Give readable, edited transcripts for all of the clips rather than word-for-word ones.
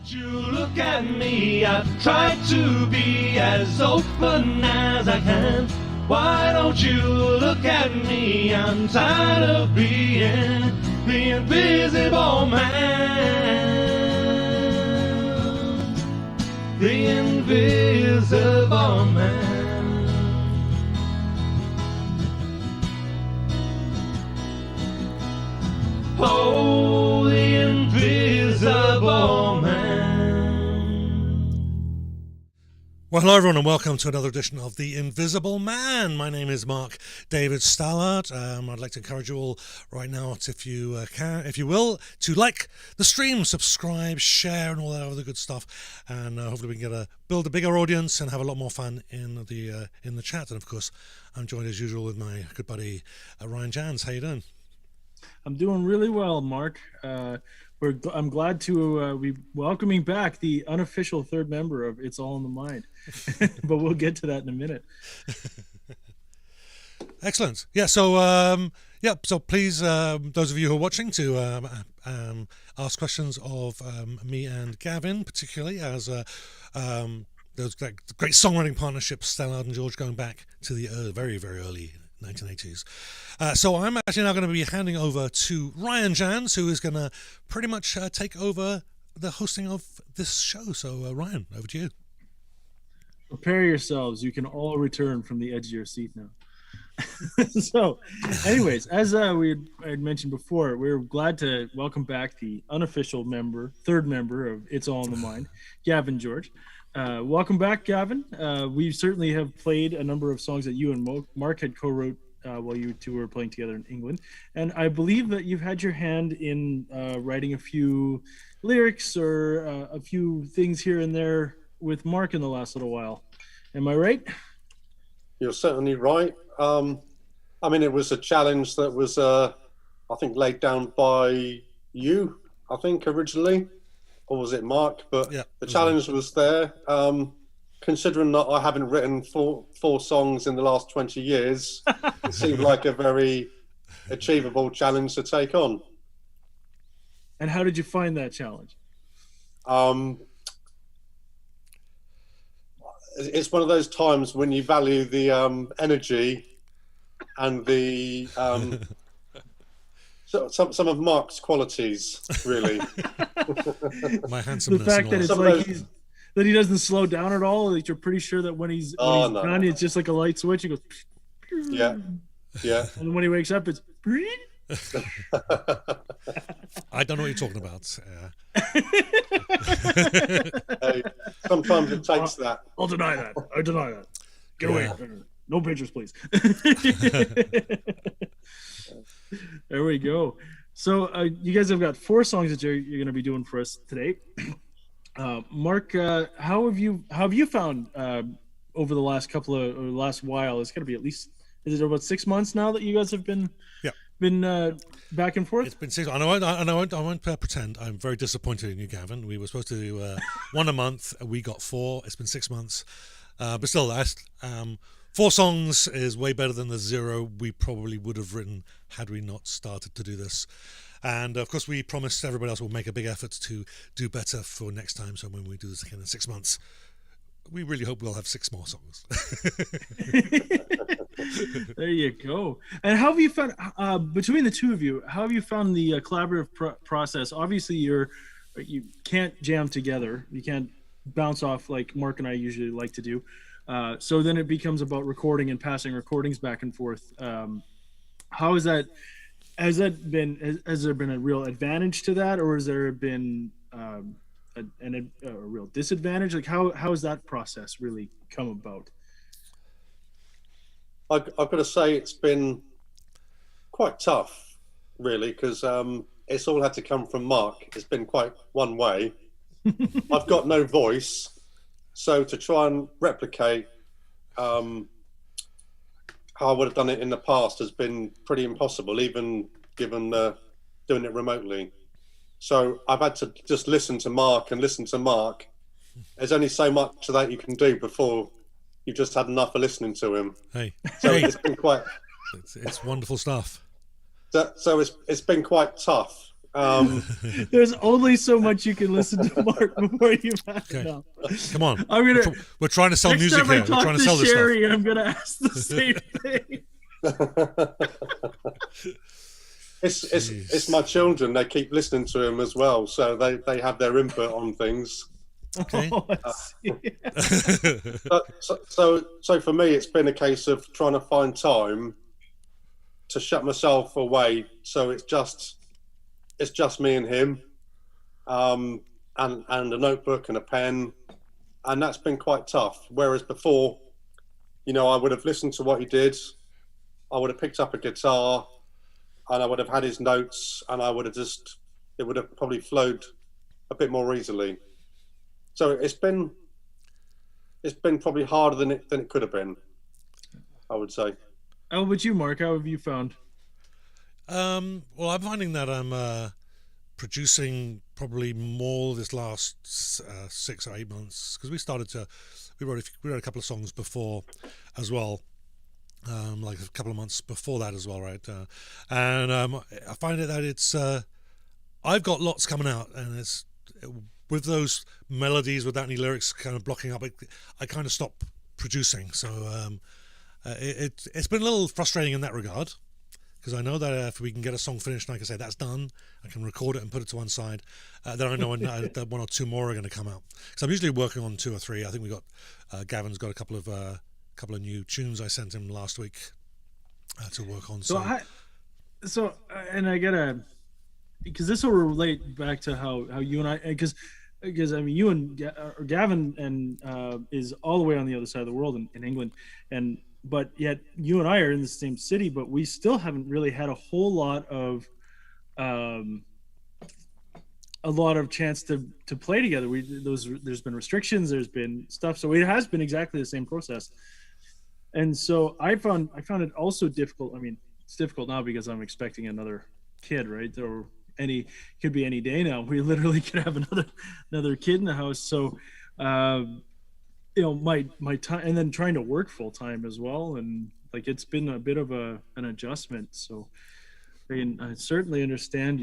You look at me, I've tried to be as open as I can. Why don't you look at me? I'm tired of being the invisible man. The invisible man. Oh, the invisible man. Well, hello everyone and welcome to another edition of The Invisible Man. My name is Mark David Stallard. I'd like to encourage you all right now, if you will, to like the stream, subscribe, share and all that other good stuff. And hopefully we can build a bigger audience and have a lot more fun in the chat. And of course, I'm joined as usual with my good buddy Ryan Jans. How you doing? I'm doing really well, Mark. I'm glad to be welcoming back the unofficial third member of It's All in the Mind, but we'll get to that in a minute. Excellent. Yeah. So So please, those of you who are watching, to ask questions of me and Gavin, particularly as those great songwriting partnerships, Stallard and George, going back to the very, very early 1980s. So I'm actually now going to be handing over to Ryan Jans, who is going to pretty much take over the hosting of this show. So Ryan, over to you. Prepare yourselves. You can all return from the edge of your seat now. So anyways, as I had mentioned before, we're glad to welcome back the unofficial third member of It's All in the Mind, Gavin George. Welcome back, Gavin. We certainly have played a number of songs that you and Mark had co-wrote while you two were playing together in England. And I believe that you've had your hand in writing a few lyrics or a few things here and there with Mark in the last little while. Am I right? You're certainly right. I mean, it was a challenge that was, I think, laid down by you, I think, originally. Or was it Mark? But yeah, the challenge was there. Considering that I haven't written four songs in the last 20 years, it seemed like a very achievable challenge to take on. And how did you find that challenge? It's one of those times when you value the energy and the some of Mark's qualities, really. My handsomeness. The fact that it's like that he doesn't slow down at all. That you're pretty sure that when he's done, it's just like a light switch. He goes. Yeah. And when he wakes up, it's. I don't know what you're talking about. Hey, sometimes it takes that. I'll deny that. I deny that. Get away. No pictures, please. There we go. So you guys have got 4 songs that you're going to be doing for us today. Mark, how have you found over the last last while? It's got to be at least, is it about 6 months now that you guys have been back and forth? It's been 6 months. I won't pretend. I'm very disappointed in you, Gavin. We were supposed to do 1 a month. We got 4. It's been 6 months, but still, 4 songs is way better than the 0 we probably would have written had we not started to do this. And of course, we promised everybody else we'll make a big effort to do better for next time. So when we do this again in 6 months, we really hope we'll have 6 more songs. There you go. And how have you found, between the two of you, how have you found the collaborative process? Obviously, you can't jam together. You can't bounce off like Mark and I usually like to do. So then it becomes about recording and passing recordings back and forth. How is that? Has there been a real advantage to that, or has there been a real disadvantage? Like how has that process really come about? I've got to say it's been quite tough, really, because it's all had to come from Mark. It's been quite one way. I've got no voice, so to try and replicate how I would have done it in the past has been pretty impossible, even given doing it remotely. So I've had to just listen to Mark. There's only so much of that you can do before you've just had enough of listening to him. It's been quite. It's wonderful stuff. So it's been quite tough, There's only so much you can listen to Mark before you have Okay. enough. Come on. I'm gonna. We're trying to sell Next music time I here. We're talk trying to to sell this stuff. Sherry, I'm gonna ask the same thing. It's my children. They keep listening to him as well, so they have their input on things. Okay. Oh, I see. So for me, it's been a case of trying to find time to shut myself away. So it's just me and him, and a notebook and a pen, and that's been quite tough. Whereas before, I would have listened to what he did, I would have picked up a guitar, and I would have had his notes, and it would have probably flowed a bit more easily. So it's been probably harder than it could have been, I would say. How about you, Mark? How have you found? Well, I'm finding that I'm producing probably more this last 6 or 8 months, because we wrote a couple of songs before as well, like a couple of months before that as well, right? And I find it that it's I've got lots coming out, and it's with those melodies without any lyrics kind of blocking up, I kind of stop producing. So it's been a little frustrating in that regard, because I know that if we can get a song finished and I can say that's done, I can record it and put it to one side, then I know that one or two more are going to come out. So I'm usually working on 2 or 3. I think we got Gavin's got a couple of new tunes I sent him last week to work on. And I gotta, because this will relate back to how you and I, because I mean, you and Gavin and is all the way on the other side of the world in England, but yet you and I are in the same city, but we still haven't really had a whole lot of chance to play together. There's been restrictions, there's been stuff, so it has been exactly the same process. And so I found it also difficult. I mean, it's difficult now because I'm expecting another kid, right? Or could be any day now. We literally could have another kid in the house. So my time, and then trying to work full time as well, and like it's been a bit of an adjustment. So I mean, I certainly understand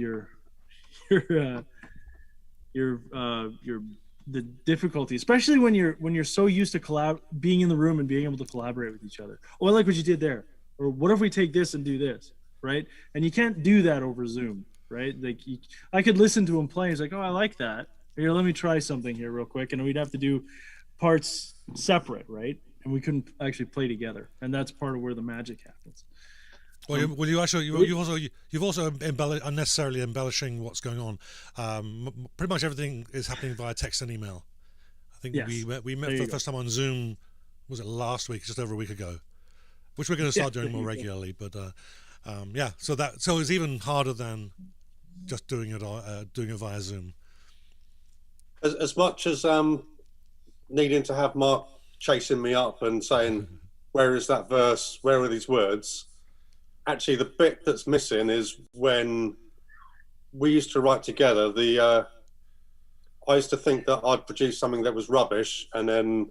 the difficulty, especially when you're so used to being in the room and being able to collaborate with each other. Oh, I like what you did there. Or what if we take this and do this, right? And you can't do that over Zoom, right? Like I could listen to him play. He's like, oh, I like that. Here, let me try something here real quick, and we'd have to do parts separate, right? And we couldn't actually play together, and that's part of where the magic happens. Well, you've also unnecessarily embellishing what's going on. Pretty much everything is happening via text and email. I think yes. we met for the first time on Zoom. Was it last week? Just over a week ago, which we're going to start doing more regularly. But so it's even harder than just doing it via Zoom. As much as needing to have Mark chasing me up and saying, "Where is that verse? Where are these words?" Actually, the bit that's missing is when we used to write together. I used to think that I'd produce something that was rubbish, and then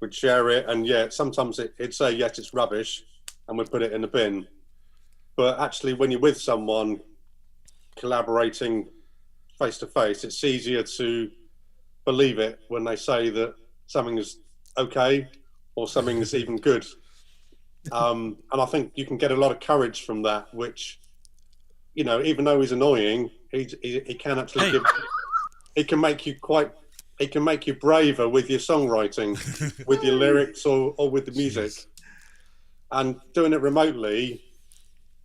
we'd share it. And sometimes it'd say, "Yes, it's rubbish," and we'd put it in the bin. But actually, when you're with someone collaborating face to face, it's easier to believe it when they say that something is okay or something is even good. And I think you can get a lot of courage from that, which, even though he's annoying, he can actually he can make you braver with your songwriting, with your lyrics or with the music. And doing it remotely,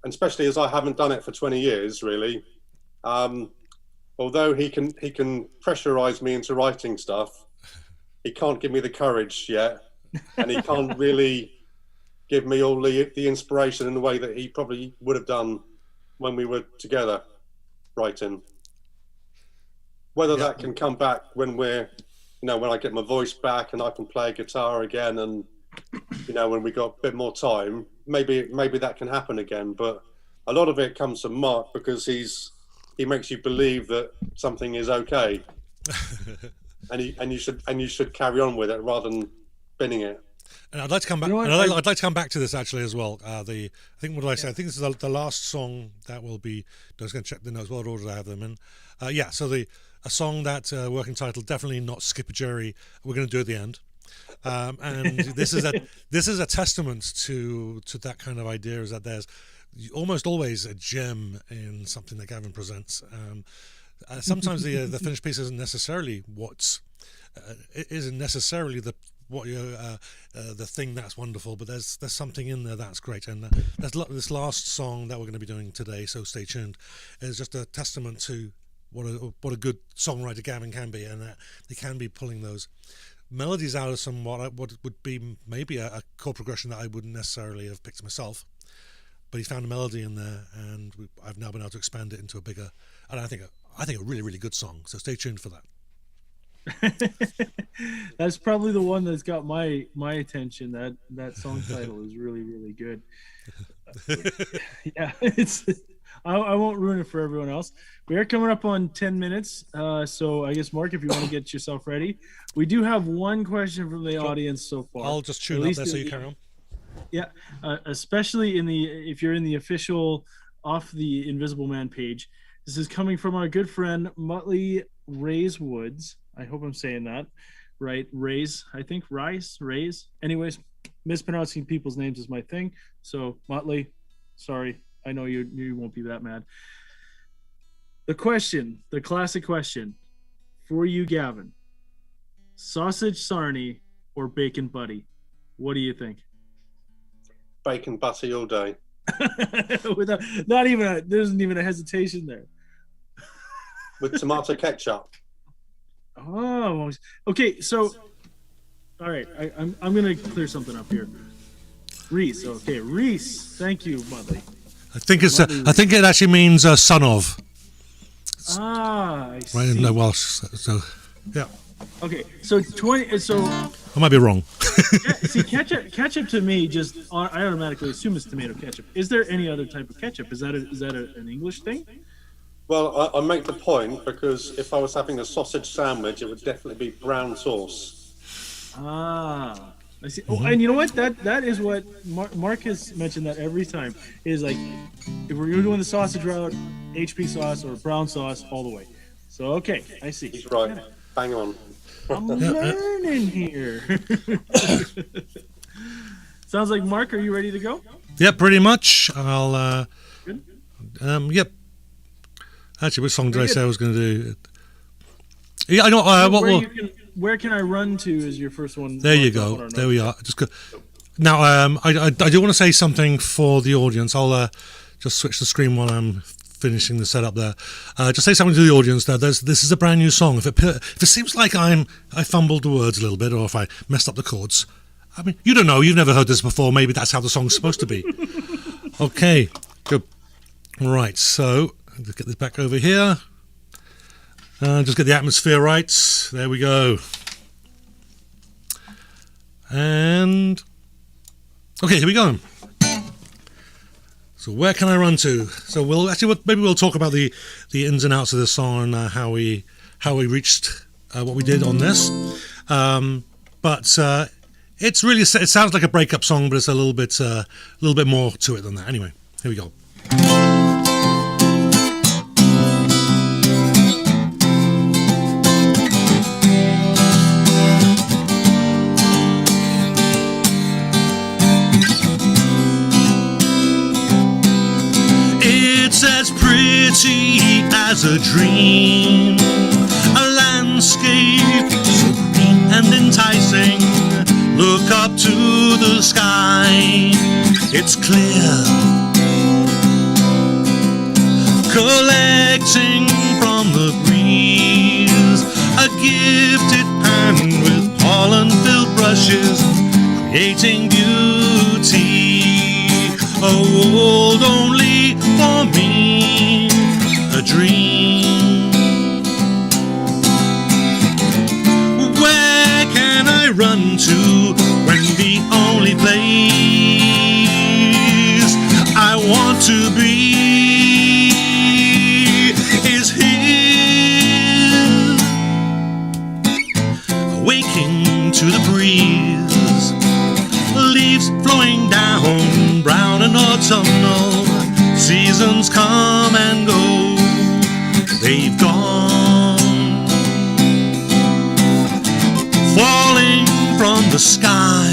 and especially as I haven't done it for 20 years, really, although he can pressurize me into writing stuff, he can't give me the courage yet, and he can't really give me all the inspiration in the way that he probably would have done when we were together writing. Whether that can come back when when I get my voice back and I can play guitar again, and when we got a bit more time, maybe that can happen again. But a lot of it comes from Mark, because he makes you believe that something is okay, and you should carry on with it rather than binning it. And I'd like to come back. You know what? I'd like to come back to this actually as well. I think what did I say? I think this is the last song that will be. I was going to check the notes. What order I have them in? Yeah. So a song that working title, definitely not Skipper Jerry. We're going to do at the end. And this is a testament to that kind of idea. Is that there's almost always a gem in something that Gavin presents. Sometimes the finished piece isn't necessarily it isn't necessarily the thing that's wonderful, but there's something in there that's great. And this last song that we're going to be doing today, so stay tuned, is just a testament to what a good songwriter Gavin can be, and that he can be pulling those melodies out of what would be maybe a chord progression that I wouldn't necessarily have picked myself, but he found a melody in there, and I've now been able to expand it into a bigger, and I think a really, really good song. So stay tuned for that. That's probably the one that's got my attention. That song title is really, really good. Yeah, I won't ruin it for everyone else. We are coming up on 10 minutes, so I guess, Mark, if you want to get yourself ready. We do have one question from the audience so far. I'll just tune up there so you carry on. Yeah, especially if you're in the official Off the Invisible Man page. This is coming from our good friend Muttley Woods. I hope I'm saying that right. Rays, I think. Rays. Anyways, mispronouncing people's names is my thing. So, Muttley, sorry. I know you won't be that mad. The classic question for you, Gavin. Sausage sarnie or bacon buddy? What do you think? Bacon butty all day. There isn't even a hesitation there. With tomato ketchup. Oh, okay. So, all right. I'm gonna clear something up here. Reese. Okay, Reese. Thank you, Muttley. I think it actually means son of. I see. Right in the Welsh. So yeah. Okay, so I might be wrong. See, ketchup to me I automatically assume it's tomato ketchup. Is there any other type of ketchup? Is that an English thing? Well, I make the point because if I was having a sausage sandwich, it would definitely be brown sauce. Ah, I see. Oh, and you know what? That is what Mark has mentioned that every time is like, if we're doing the sausage route, HP sauce or brown sauce all the way. So okay, I see. He's right. Bang on. I'm learning here. Sounds like Mark. Are you ready to go? Yeah, pretty much. I'll. Good. Yep. Actually, which song did I say I was going to do? Yeah, I know. Where can I run to? Is your first one? There you go. There we are. Just go. Now, I do want to say something for the audience. I'll just switch the screen while I'm finishing the setup there. Just say something to the audience that this is a brand new song. If it seems like I fumbled the words a little bit, or if I messed up the chords, I mean, you don't know. You've never heard this before. Maybe that's how the song's supposed to be. Okay, good. Right, so let's get this back over here. Just get the atmosphere right. There we go. And okay, here we go. So where can I run to? So maybe we'll talk about the ins and outs of this song and how we reached what we did on this. But it's really, it sounds like a breakup song, but it's a little bit more to it than that. Anyway, here we go. It's as pretty as a dream, a landscape so green and enticing. Look up to the sky, it's clear, collecting from the breeze, a gifted pen with pollen-filled brushes, creating beauty. Hold only for me, a dream. Where can I run to when the only place I want to be is here? Waking to the breeze, leaves flowing down, brown and autumnal. Seasons come and go, they've gone, falling from the sky.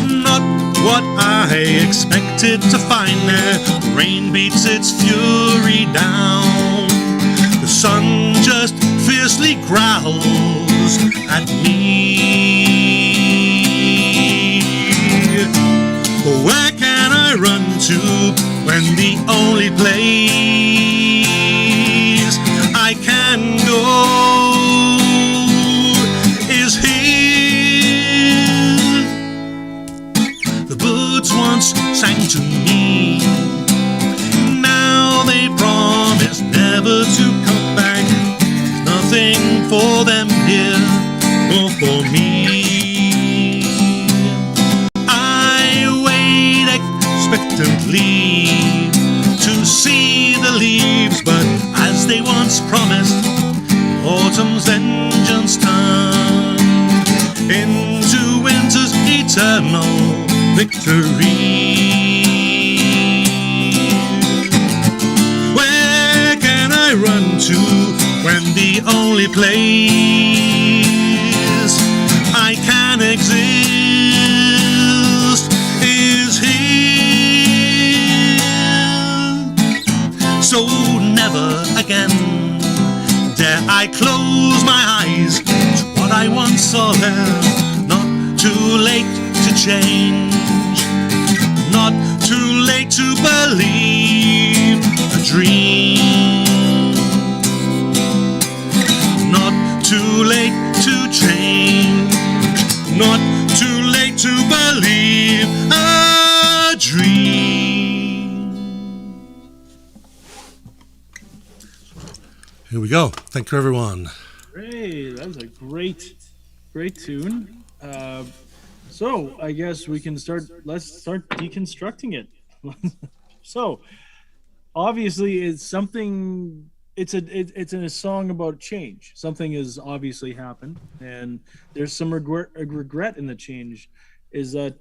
Not what I expected to find there. Rain beats its fury down. The sun just fiercely growls at me. Where can I run to when the only place I can go is here? The birds once sang to me, now they promise never to come back. Nothing for them here or for me. Expectantly to see the leaves, but as they once promised, autumn's vengeance turned into winter's eternal victory. Where can I run to when the only place I can exist is here? So never again dare I close my eyes to what I once saw there. Not too late to change, not too late to believe a dream, not too late to change, not too late to believe a dream. Here we go. Thank you, everyone. Great, that was a great tune. So I guess we can start. Let's start deconstructing it. So obviously, it's something. It's a song about change. Something has obviously happened, and there's some regret in the change. Is that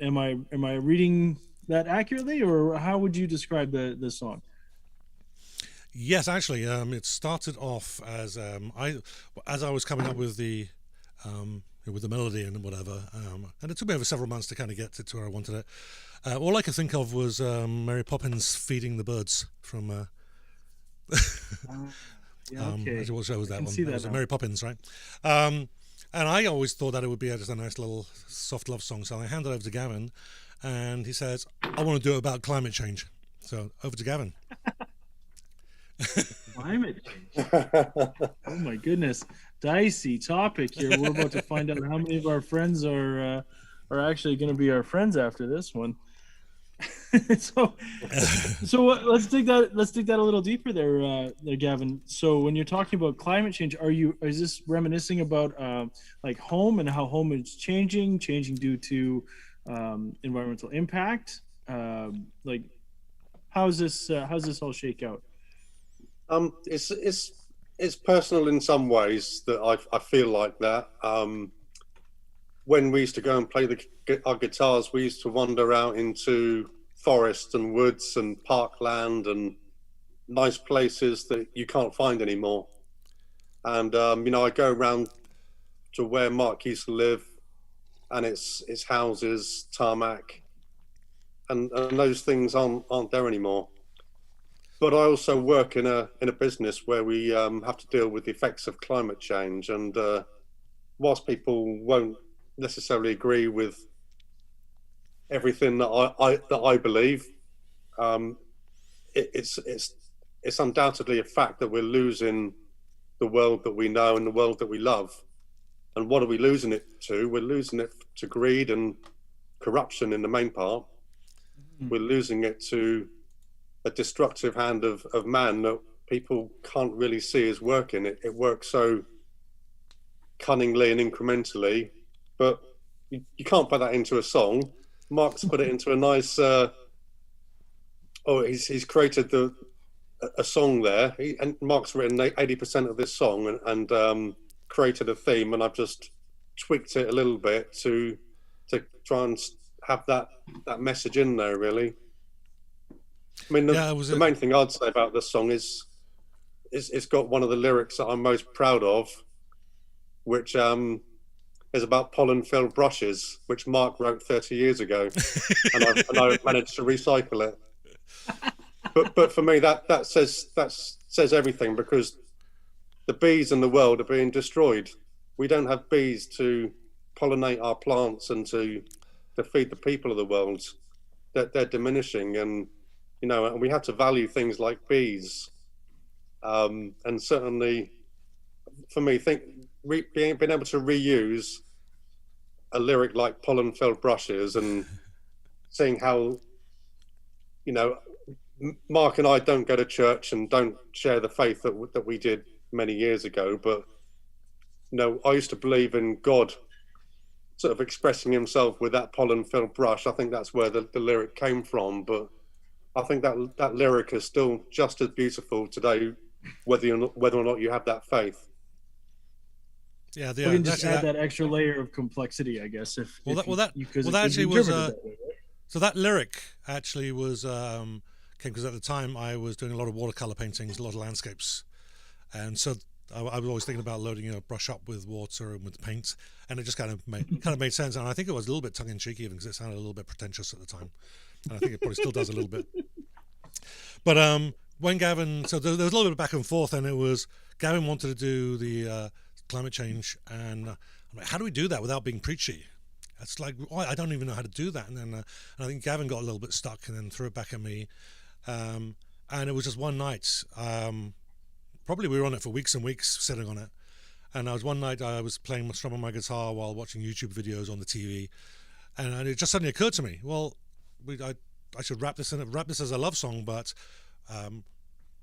am I reading that accurately, or how would you describe the song? Yes, actually, it started off as I was coming up with the melody and whatever, and it took me over several months to kind of get to where I wanted it. All I could think of was Mary Poppins feeding the birds from. Okay. What show was that one? See That that was now. Mary Poppins, right? And I always thought that it would be just a nice little soft love song. So I handed it over to Gavin, and he says, "I want to do it about climate change." So over to Gavin. Climate change. Oh my goodness, dicey topic here. We're about to find out how many of our friends are actually going to be our friends after this one. so let's dig that a little deeper there, Gavin. So when you're talking about climate change, is this reminiscing about like home and how home is changing due to environmental impact? Like how's this all shake out? It's personal in some ways that I feel like that. When we used to go and play our guitars, we used to wander out into forests and woods and parkland and nice places that you can't find anymore. And I go around to where Mark used to live, and it's houses, tarmac, and those things aren't there anymore. But I also work in a business where we have to deal with the effects of climate change, and whilst people won't necessarily agree with everything that I believe, it's undoubtedly a fact that we're losing the world that we know and the world that we love. And what are we losing it to? We're losing it to greed and corruption in the main part. Mm-hmm. We're losing it to a destructive hand of man that people can't really see as working. It works so cunningly and incrementally, but you can't put that into a song. Mark's put it into a nice. He's created a song there. And Mark's written 80% of this song and created a theme, and I've just tweaked it a little bit to try and have that message in there, really. I mean, the main thing I'd say about this song is it's got one of the lyrics that I'm most proud of, which is about pollen-filled brushes, which Mark wrote 30 years ago, and I managed to recycle it. But for me, that says everything, because the bees in the world are being destroyed. We don't have bees to pollinate our plants and to feed the people of the world. They're diminishing, and and we have to value things like bees. And certainly, for me, being able to reuse a lyric like pollen-filled brushes, and seeing how Mark and I don't go to church and don't share the faith that we did many years ago, but I used to believe in God sort of expressing himself with that pollen-filled brush. I think that's where the lyric came from, but I think that lyric is still just as beautiful today, whether or not you have that faith. Yeah, we can just add that extra layer of complexity, I guess. So that lyric actually was because at the time I was doing a lot of watercolor paintings, a lot of landscapes, and so I was always thinking about loading a brush up with water and with paint, and it just kind of made sense. And I think it was a little bit tongue in cheek, even because it sounded a little bit pretentious at the time, and I think it probably still does a little bit. But when Gavin, so there was a little bit of back and forth, and it was Gavin wanted to do the climate change, and I'm like, how do we do that without being preachy? It's like, I don't even know how to do that. And then I think Gavin got a little bit stuck and then threw it back at me. And it was just one night. Probably we were on it for weeks and weeks, sitting on it. And one night I was strumming my guitar while watching YouTube videos on the TV. And it just suddenly occurred to me, well, I should wrap this as a love song, but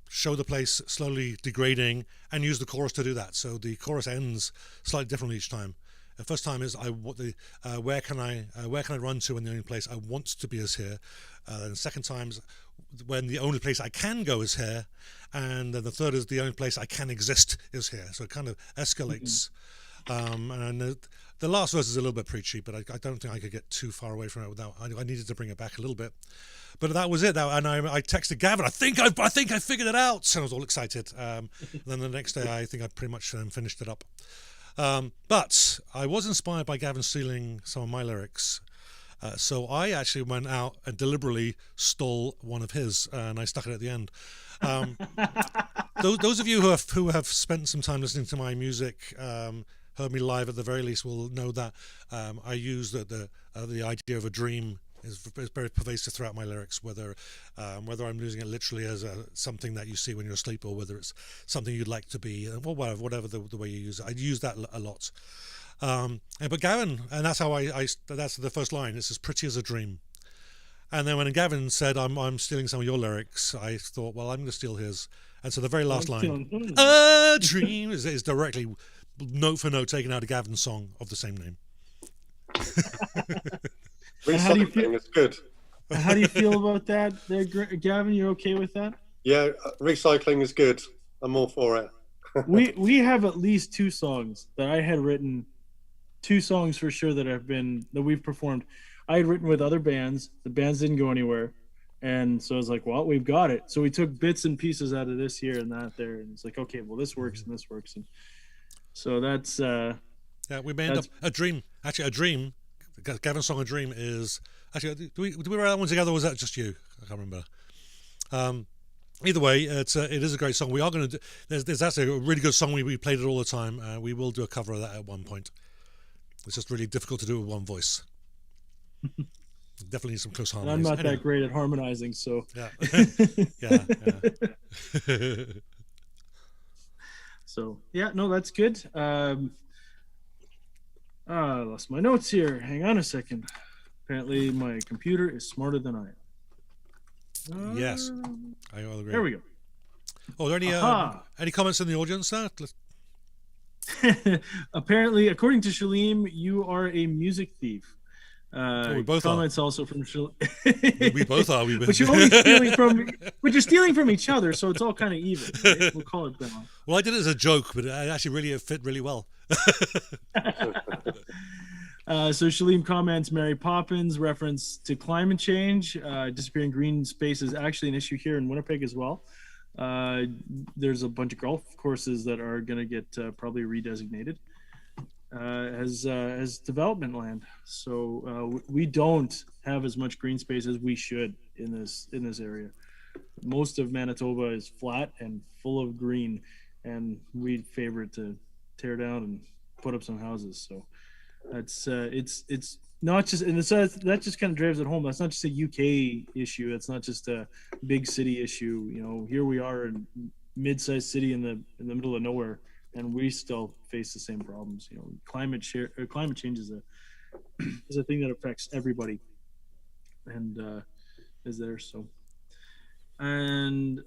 show the place slowly degrading and use the chorus to do that. So the chorus ends slightly differently each time. The first time is where can I run to when the only place I want to be is here. And the second time is when the only place I can go is here. And then the third is the only place I can exist is here. So it kind of escalates. And the last verse is a little bit preachy, but I don't think I could get too far away from it without. I needed to bring it back a little bit. But that was it. And I texted Gavin. I think I figured it out. And I was all excited. Then the next day, I think I pretty much finished it up. But I was inspired by Gavin stealing some of my lyrics. So I actually went out and deliberately stole one of his, and I stuck it at the end. Those of you who have spent some time listening to my music, heard me live at the very least, will know that I use the idea of a dream is very pervasive throughout my lyrics, whether I'm using it literally as something that you see when you're asleep, or whether it's something you'd like to be, or whatever the way you use it. I use that a lot. But Gavin, and that's how that's the first line. It's as pretty as a dream. And then when Gavin said, I'm stealing some of your lyrics, I thought, well, I'm going to steal his. And so the very last line, a dream, is directly note for note taken out of Gavin's song of the same name. How do you feel? It's good. How do you feel about that, there, Gavin? You're okay with that? Yeah, recycling is good. I'm all for it. we have at least two songs that I had written. Two songs for sure that we've performed. I had written with other bands. The bands didn't go anywhere, and so I was like, "Well, we've got it." So we took bits and pieces out of this here and that there, and it's like, "Okay, well, this works and this works." And so that's we made up a dream. Actually, a dream. Gavin's song "A Dream" is actually. Do we write that one together? Or was that just you? I can't remember. Either way, it is a great song. We are going to do. There's actually a really good song. We played it all the time. We will do a cover of that at one point. It's just really difficult to do with one voice. Definitely need some close harmonies. I'm not that great at harmonizing, so yeah. So yeah, no, that's good. I lost my notes here. Hang on a second. Apparently, my computer is smarter than I am. Yes, I will agree. There we go. Oh, are there any comments in the audience there? Apparently, according to Shalim, you are a music thief. We both comments are. Also from Shalim. we both are. But you're only stealing from each other, so it's all kind of even. Right? We'll call it that. Well, I did it as a joke, but it actually really fit really well. So Shalim comments, Mary Poppins reference to climate change. Disappearing green space is actually an issue here in Winnipeg as well. There's a bunch of golf courses that are going to get probably redesignated as development land. So we don't have as much green space as we should in this area. Most of Manitoba is flat and full of green, and we favor it to tear down and put up some houses. So that's it's not just, and that just kind of drives it home. That's not just a UK issue. It's not just a big city issue. You know, here we are in mid-sized city in the middle of nowhere, and we still face the same problems. You know, climate change is a thing that affects everybody, and is there. So, and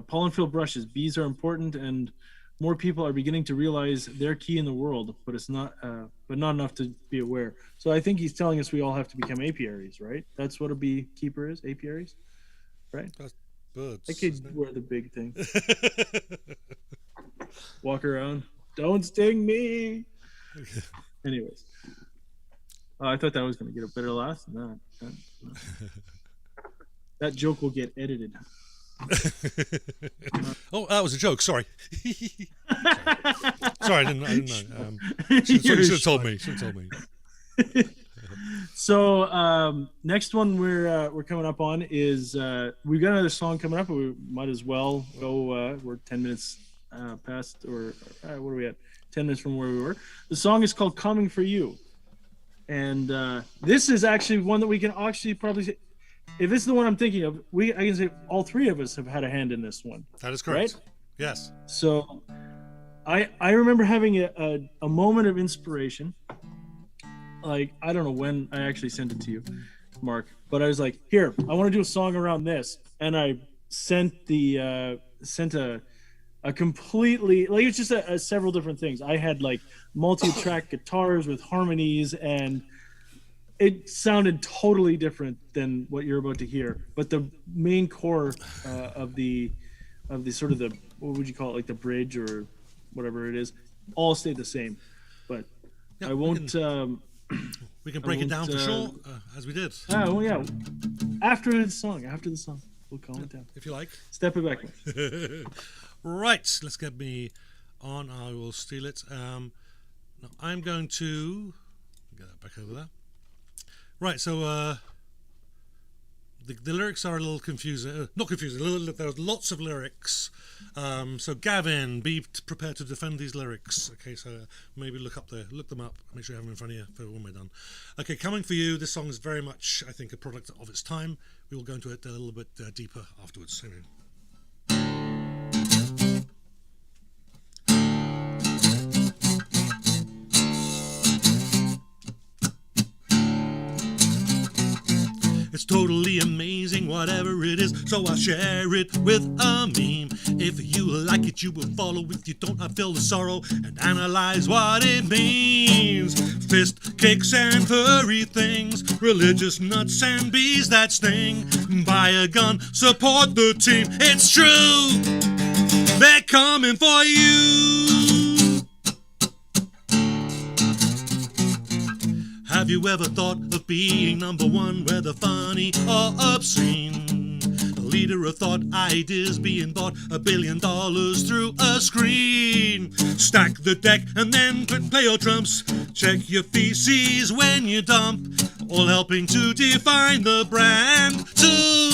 pollen-filled brushes. Bees are important, and more people are beginning to realize their key in the world, but it's not, but not enough to be aware. So I think he's telling us we all have to become apiaries, right? That's what a beekeeper is, apiaries, right? That's birds. I could wear the big thing. Walk around. Don't sting me. Anyways, I thought that was going to get a better laugh than that. That joke will get edited. Oh, that was a joke. Sorry. Sorry, I didn't know. You should have told me. So next one we're coming up on is we've got another song coming up, but we might as well go. We're 10 minutes past, or what are we at? 10 minutes from where we were. The song is called "Coming for You," and this is actually one that we can actually probably say, if this is the one I'm thinking of, I can say all three of us have had a hand in this one. That is correct. Right? Yes. So I remember having a moment of inspiration. Like, I don't know when I actually sent it to you, Mark, but I was like, here, I want to do a song around this. And I sent a completely, like, it's just several different things. I had like multi-track guitars with harmonies, and it sounded totally different than what you're about to hear. But the main core of the sort of the, what would you call it, like the bridge or whatever it is, all stayed the same. But yeah, I won't. We can break it down for sure, as we did. Oh yeah. After the song, we'll calm it down. If you like. Step it back. Right, let's get me on. I will steal it. Now I'm going to get that back over there. Right, so the lyrics are a little confusing. Not confusing. There's lots of lyrics. So Gavin, be prepared to defend these lyrics. Okay, so maybe look them up. Make sure you have them in front of you for when we're done. Okay, Coming for You. This song is very much, I think, a product of its time. We will go into it a little bit deeper afterwards. Anyway. It's totally amazing, whatever it is, so I'll share it with a meme. If you like it, you will follow. If you don't, I feel the sorrow and analyze what it means. Fist kicks and furry things, religious nuts and bees that sting. Buy a gun, support the team, it's true, they're coming for you. Have you ever thought of being number one, whether funny or obscene? A leader of thought, ideas being bought, $1 billion through a screen. Stack the deck and then play your trumps. Check your feces when you dump. All helping to define the brand too.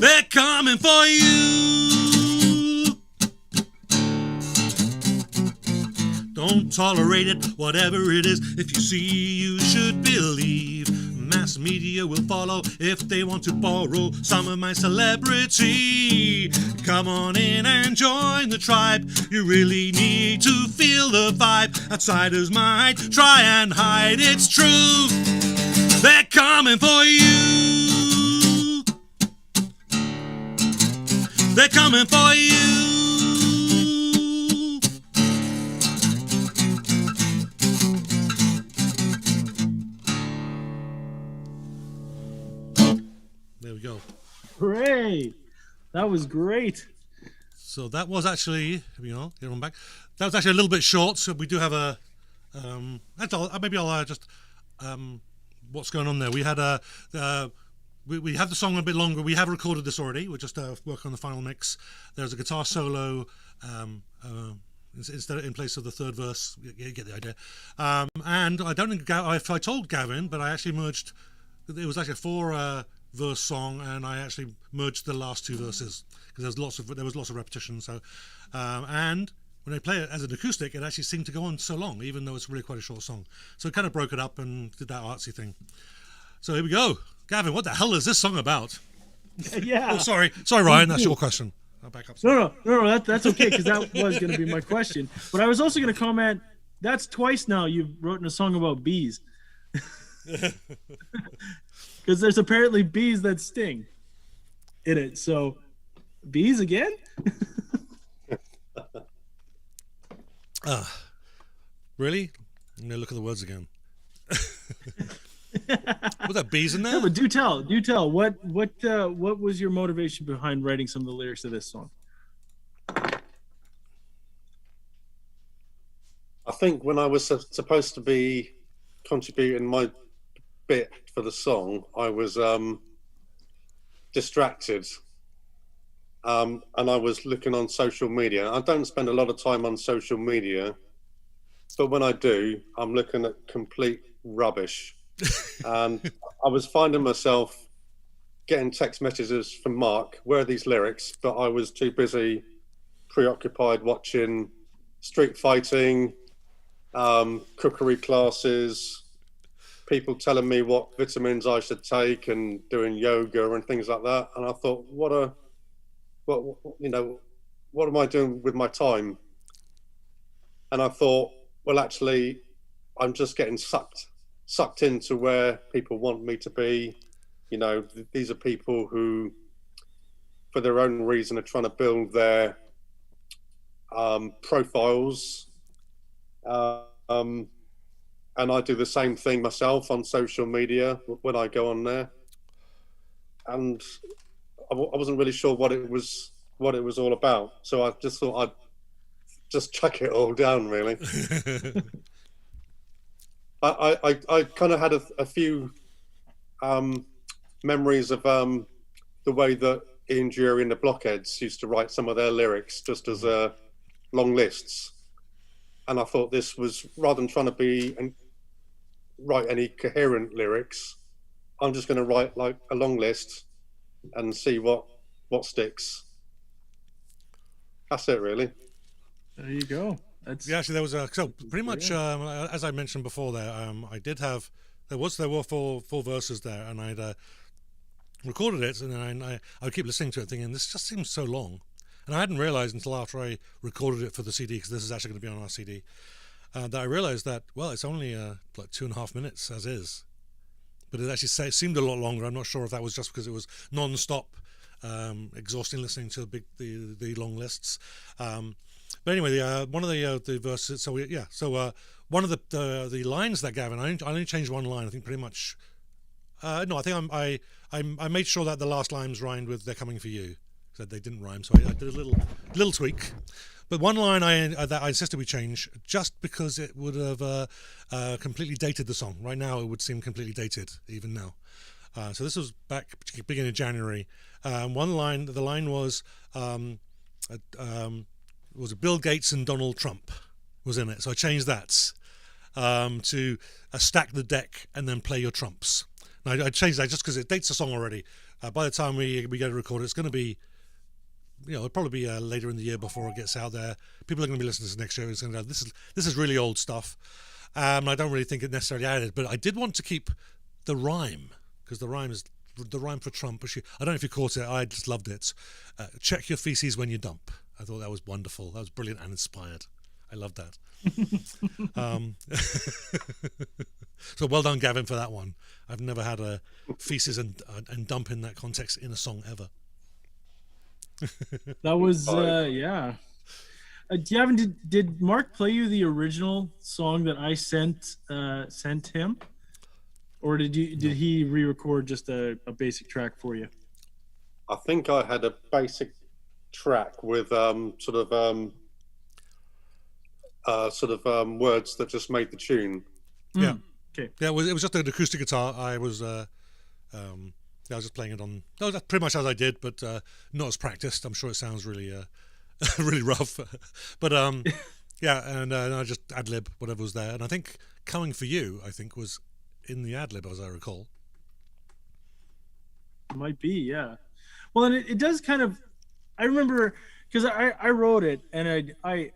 They're coming for you. Don't tolerate it, whatever it is. If you see, you should believe. Mass media will follow if they want to borrow some of my celebrity. Come on in and join the tribe. You really need to feel the vibe. Outsiders might try and hide. It's true, they're coming for you. They're coming for you. There we go. Hooray! That was great. So that was actually, get on back. that was actually a little bit short. So we do have a. Maybe I'll just. What's going on there? We had we have the song a bit longer. We have recorded this already. We're just working on the final mix. There's a guitar solo. Instead, in place of the third verse, you get the idea. And I don't think if I told Gavin, but I actually merged. It was actually a 4-verse song, and I actually merged the last 2 verses because there was lots of repetition. So, and when I play it as an acoustic, it actually seemed to go on so long, even though it's really quite a short song. So it kind of broke it up and did that artsy thing. So here we go, Gavin. What the hell is this song about? Yeah. Oh, sorry, Ryan. That's your question. I'll back up. No. That's okay, because that was going to be my question. But I was also going to comment. That's twice now you've written a song about bees. Because there's apparently bees that sting in it. So, bees again? Really? I'm gonna look at the words again. Were there bees in there? No, but do tell. What was your motivation behind writing some of the lyrics of this song? I think when I was supposed to be contributing my bit for the song, I was distracted, and I was looking on social media. I don't spend a lot of time on social media, but when I do, I'm looking at complete rubbish. And I was finding myself getting text messages from Mark, where are these lyrics? But I was too busy, preoccupied watching street fighting, cookery classes, people telling me what vitamins I should take and doing yoga and things like that. And I thought, what am I doing with my time? And I thought, well, actually, I'm just getting sucked into where people want me to be. You know, these are people who, for their own reason, are trying to build their profiles. And I do the same thing myself on social media when I go on there. And I wasn't really sure what it was all about. So I just thought I'd just chuck it all down, really. I kind of had a few memories of the way that Ian Dury and the Blockheads used to write some of their lyrics just as long lists. And I thought this was, rather than trying to write any coherent lyrics, I'm just going to write like a long list and see what sticks. That's it, really. There you go. Yeah, actually, there was so pretty much as I mentioned before. There were four verses there, and I'd recorded it, and I would keep listening to it, thinking this just seems so long, and I hadn't realized until after I recorded it for the CD, because this is actually going to be on our CD, that I realized that it's only like 2.5 minutes as is, but it actually seemed a lot longer. I'm not sure if that was just because it was non-stop, exhausting listening to the long lists. But anyway, one of the verses. So one of the lines that Gavin, I only changed one line. I think pretty much. No, I think I made sure that the last lines rhymed with "They're coming for you," because they didn't rhyme. So I did a little tweak. But one line that I insisted we change, just because it would have completely dated the song. Right now, it would seem completely dated even now. So this was back beginning of January. The line was. Was it Bill Gates and Donald Trump was in it, so I changed that to stack the deck and then play your trumps. Now I changed that just because it dates the song already. By the time we get it recorded, it's going to be, it'll probably be later in the year before it gets out there. People are going to be listening to this next year. It's going to go, this is really old stuff. I don't really think it necessarily added, but I did want to keep the rhyme, because the rhyme for Trump. I don't know if you caught it. I just loved it. Check your feces when you dump. I thought that was wonderful. That was brilliant and inspired. I loved that. So well done, Gavin, for that one. I've never had a feces and dump in that context in a song ever. That was yeah. Gavin, did Mark play you the original song that I sent him, or did he re-record just a basic track for you? I think I had a basic track with sort of words that just made the tune. Yeah. Okay. Yeah, it was just an acoustic guitar. I was just playing it on. No, that's pretty much as I did, but not as practiced. I'm sure it sounds really, really rough. But yeah, and I just ad lib whatever was there. And I think "Coming for You," I think, was in the ad lib, as I recall. It might be, yeah. Well, and it does kind of. I remember because I wrote it, and I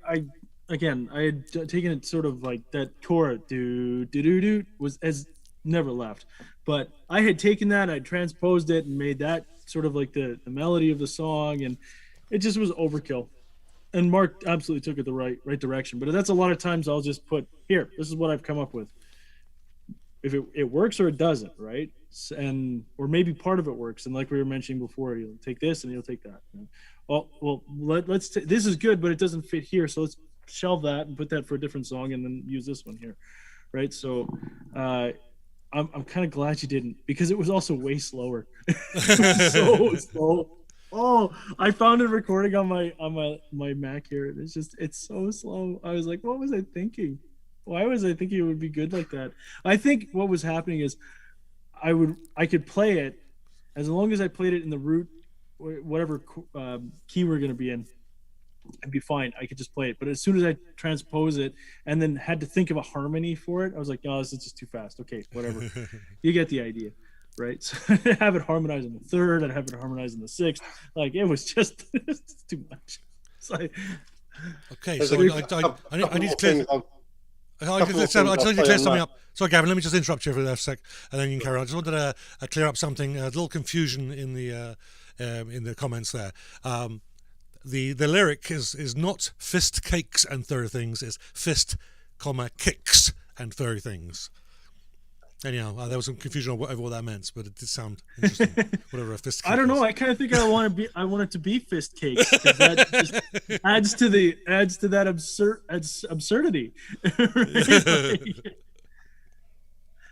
again I had taken it sort of like that chord do was as never left, but I had taken that, I transposed it, and made that sort of like the melody of the song, and it just was overkill. And Mark absolutely took it the right direction. But that's a lot of times I'll just put here. This is what I've come up with. If it works or it doesn't, right? And or maybe part of it works. And like we were mentioning before, you'll take this and you'll take that. Well, let's. This is good, but it doesn't fit here. So let's shelve that and put that for a different song, and then use this one here, right? So I'm kind of glad you didn't, because it was also way slower. So slow. Oh, I found a recording on my Mac here. It's so slow. I was like, what was I thinking? Why was I thinking it would be good like that? I think what was happening is I could play it as long as I played it in the root, whatever key we're going to be in, I'd be fine. I could just play it. But as soon as I transpose it and then had to think of a harmony for it, I was like, no, this is just too fast. Okay, whatever. You get the idea, right? So I'd have it harmonized in the third, I'd have it harmonized in the sixth. Like, it was just too much. It's like, okay, so I need to clear. I just need to clear something up. Sorry, Gavin, let me just interrupt you for a sec, and then you can carry on. I just wanted to clear up something, a little confusion in the comments there. The lyric is not fist cakes and furry things. It's fist, kicks and furry things. Anyhow, there was some confusion over what that meant, but it did sound interesting. Whatever a fist cake I don't know. is. I kind of think I want it to be fist cakes, because that just adds to that absurdity.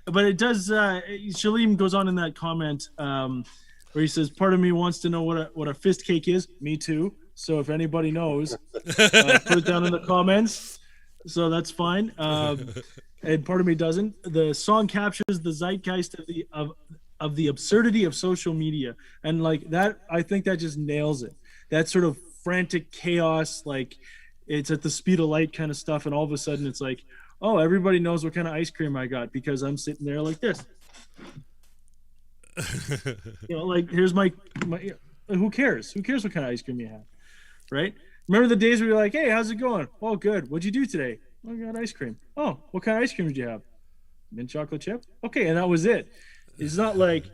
But it does. Shalim goes on in that comment where he says, "Part of me wants to know what a fist cake is." Me too. So if anybody knows, put it down in the comments. So that's fine. And part of me doesn't. The song captures the zeitgeist of the absurdity of social media, and like that, I think that just nails it. That sort of frantic chaos, like it's at the speed of light kind of stuff, and all of a sudden it's like, oh, everybody knows what kind of ice cream I got because I'm sitting there like this. Like here's my. Who cares? Who cares what kind of ice cream you have, right? Remember the days where you're like, hey, how's it going? Oh, good. What'd you do today? I got ice cream. Oh, what kind of ice cream did you have? Mint chocolate chip? Okay, and that was it. It's not like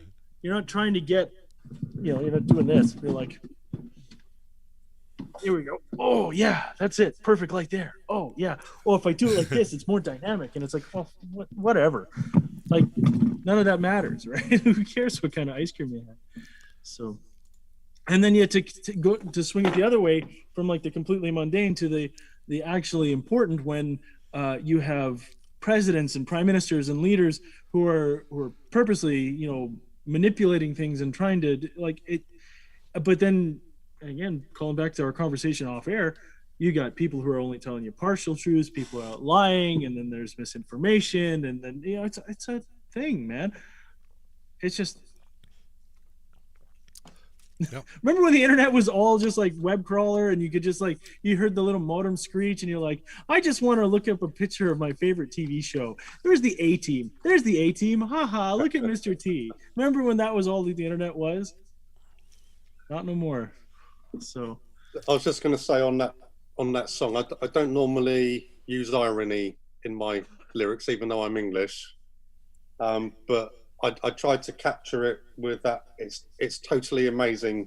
you're not trying to get, you're not doing this. You're like, here we go. Oh, yeah, that's it. Perfect, like there. Oh, yeah. Oh, if I do it like this, it's more dynamic. And it's like, oh, whatever. Like, none of that matters, right? Who cares what kind of ice cream you have? So, and then you have to go to swing it the other way from like the completely mundane to the actually important, when you have presidents and prime ministers and leaders who are purposely, manipulating things and trying to like it. But then again, calling back to our conversation off air, you got people who are only telling you partial truths, people are out lying, and then there's misinformation, and then it's a thing, man. It's just. Yep. Remember when the internet was all just like web crawler, and you could just like, you heard the little modem screech, and you're like, I just want to look up a picture of my favorite TV show. There's the A-Team. There's the A-Team. Haha, look at Mr. T. Remember when that was all the internet was? Not no more. So I was just going to say on that song, I don't normally use irony in my lyrics, even though I'm English. But I tried to capture it with that. It's totally amazing,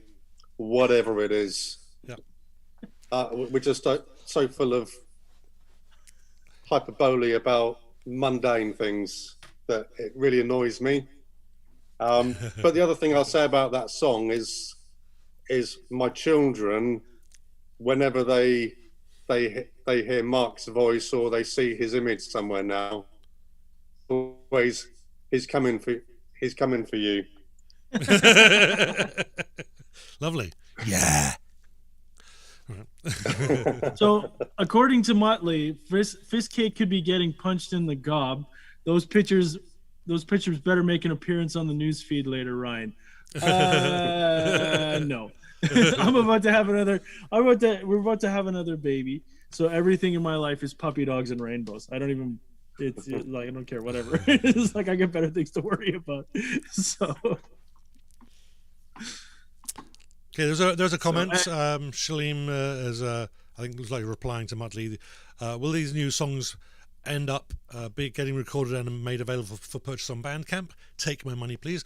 whatever it is. Yep. We're just so full of hyperbole about mundane things that it really annoys me. But the other thing I'll say about that song is my children, whenever they hear Mark's voice or they see his image somewhere now, always. He's coming for you. Lovely. Yeah. So, according to Motley, Fist could be getting punched in the gob. Those pictures better make an appearance on the news feed later, Ryan. No. We're about to have another baby. So everything in my life is puppy dogs and rainbows. I don't care, whatever. It's like I got better things to worry about. So okay, there's a comment. Shalim is I think it was like replying to Muttley. Will these new songs end up getting recorded and made available for purchase on Bandcamp? Take my money, please.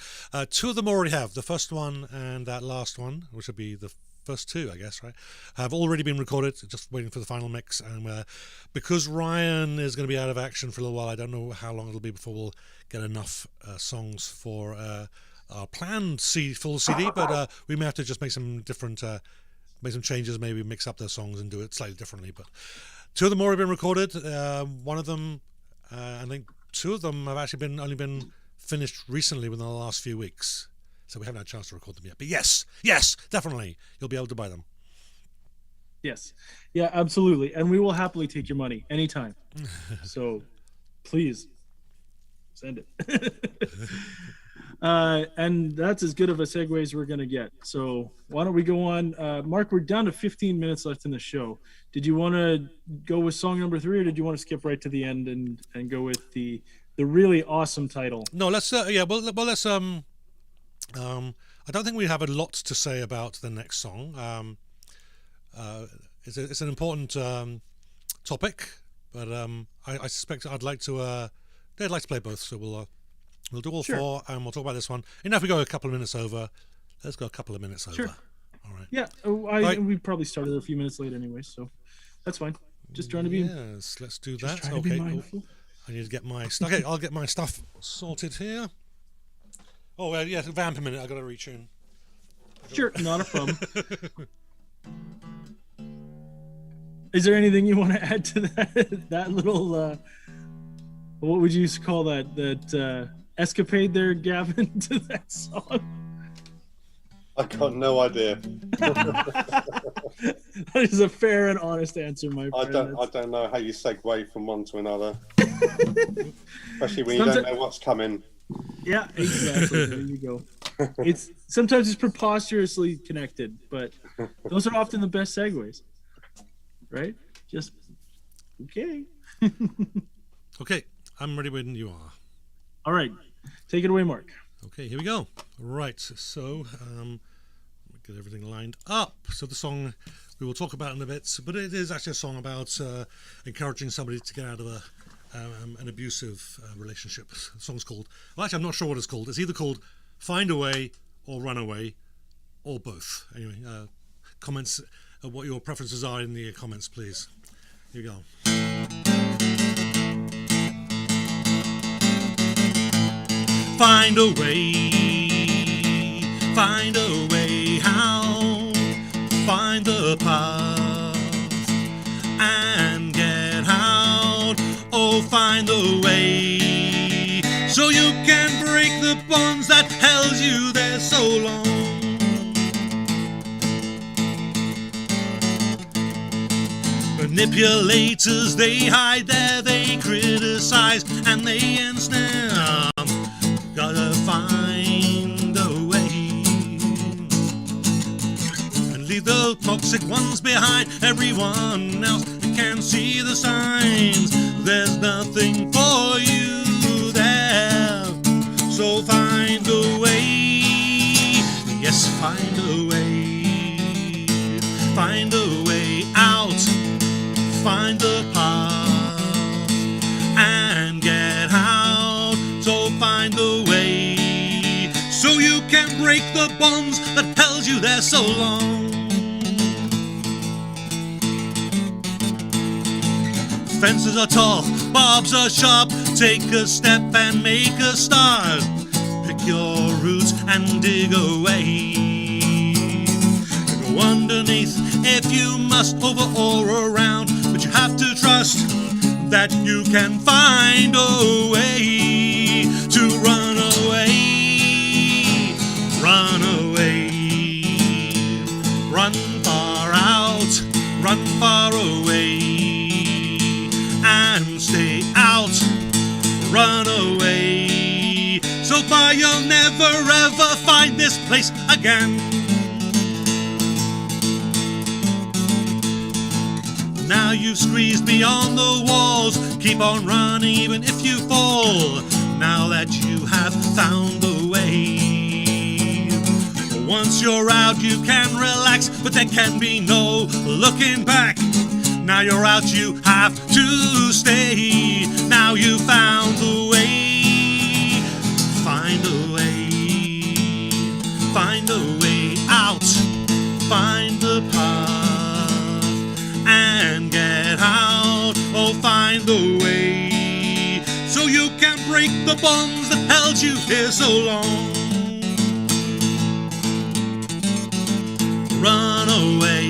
Two of them already have. The first one and that last one, which would be the first two, I guess, right, have already been recorded, just waiting for the final mix. And because Ryan is going to be out of action for a little while, I don't know how long it'll be before we'll get enough songs for our planned full CD, but we may have to just make some different, make some changes, maybe mix up those songs and do it slightly differently. But two of them already been recorded. One of them, I think two of them have actually only been finished recently within the last few weeks. So we haven't had a chance to record them yet. But yes, definitely. You'll be able to buy them. Yes. Yeah, absolutely. And we will happily take your money anytime. So please send it. And that's as good of a segue as we're going to get. So why don't we go on? Mark, we're down to 15 minutes left in the show. Did you want to go with song number 3, or did you want to skip right to the end and go with the really awesome title? No, let's let's I don't think we have a lot to say about the next song. It's an important topic, but I suspect they'd like to play both. So we'll do all four, and we'll talk about this one. And if we go a couple of minutes over, let's go a couple of minutes over. Sure. All right. Yeah, we probably started a few minutes late anyway, so that's fine. Just trying to be. Yes, let's do that. Trying to be mindful. I need to get my stuff. Okay, I'll get my stuff sorted here. Oh, yeah, vamp a minute. I got to retune. Sure, not a problem. Is there anything you want to add to that little, what would you call that escapade there, Gavin, to that song? I got no idea. That is a fair and honest answer, my friend. I don't know how you segue from one to another. Especially when you don't know what's coming. Yeah, exactly. There you go. Sometimes it's preposterously connected, but those are often the best segues, right? Just okay. Okay, I'm ready when you are. All right, take it away, Mark. Okay, here we go. Right, so get everything lined up. So the song we will talk about in a bit, but it is actually a song about encouraging somebody to get out of an abusive relationship. The song's called, well, actually I'm not sure what it's called. It's either called Find a Way or Run Away, or both. Anyway, comments what your preferences are in the comments, please. Here we go. Find a way how, find the path and get out. Oh, find a way so you can break the bonds that held you there so long. Manipulators, they hide there, they criticize and they ensnare. Gotta find a way and leave the toxic ones behind. Everyone else can see the signs. There's nothing for you there. So find a way. Yes, find a way. Find a way out. Find the path and get out. So find a way so you can break the bonds that held you there so long. Fences are tall, barbs are sharp. Take a step and make a start. Pick your roots and dig away. Go underneath if you must, over or around. But you have to trust that you can find a way to run away. Run away. Run far out. run far away and stay out. Run away, so far you'll never ever find this place again. Now you've squeezed beyond the walls, keep on running even if you fall. Now that you have found the way, once you're out you can relax, but there can be no looking back. Now you're out, you have to stay. Now you found the way. Find a way. Find a way out. Find the path and get out. Oh, find the way, so you can break the bonds that held you here so long. Run away.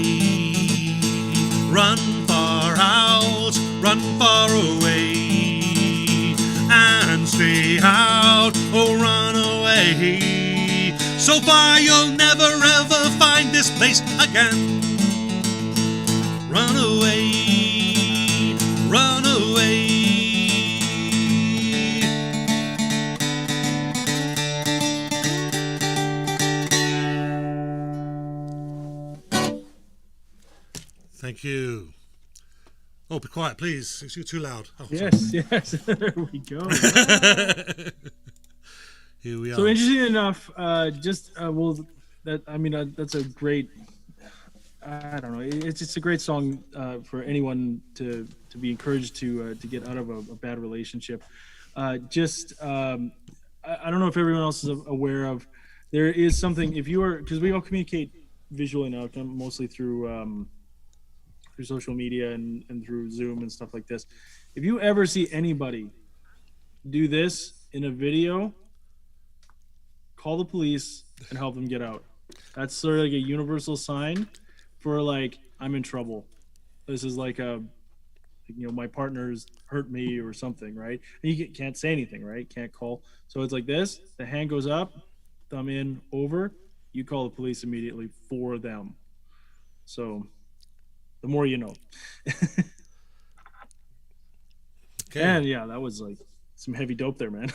Run far out, run far away, and stay out, oh run away. So far you'll never ever find this place again. Run away, run away. Thank you. Oh, be quiet, please. You're too loud. Oh, yes. There we go. Here we are. So interesting enough, that's a great. I don't know. It's just a great song for anyone to be encouraged to get out of a bad relationship. I don't know if everyone else is aware of. There is something, if you are, because we all communicate visually now, mostly through social media and through Zoom and stuff like this. If you ever see anybody do this in a video, call the police and help them get out. That's sort of like a universal sign for like, I'm in trouble. This is like my partner's hurt me or something, right? And you can't say anything, right? Can't call. So it's like this, the hand goes up, thumb in, over, you call the police immediately for them. So the more you know. Okay. And yeah, that was like some heavy dope there, man.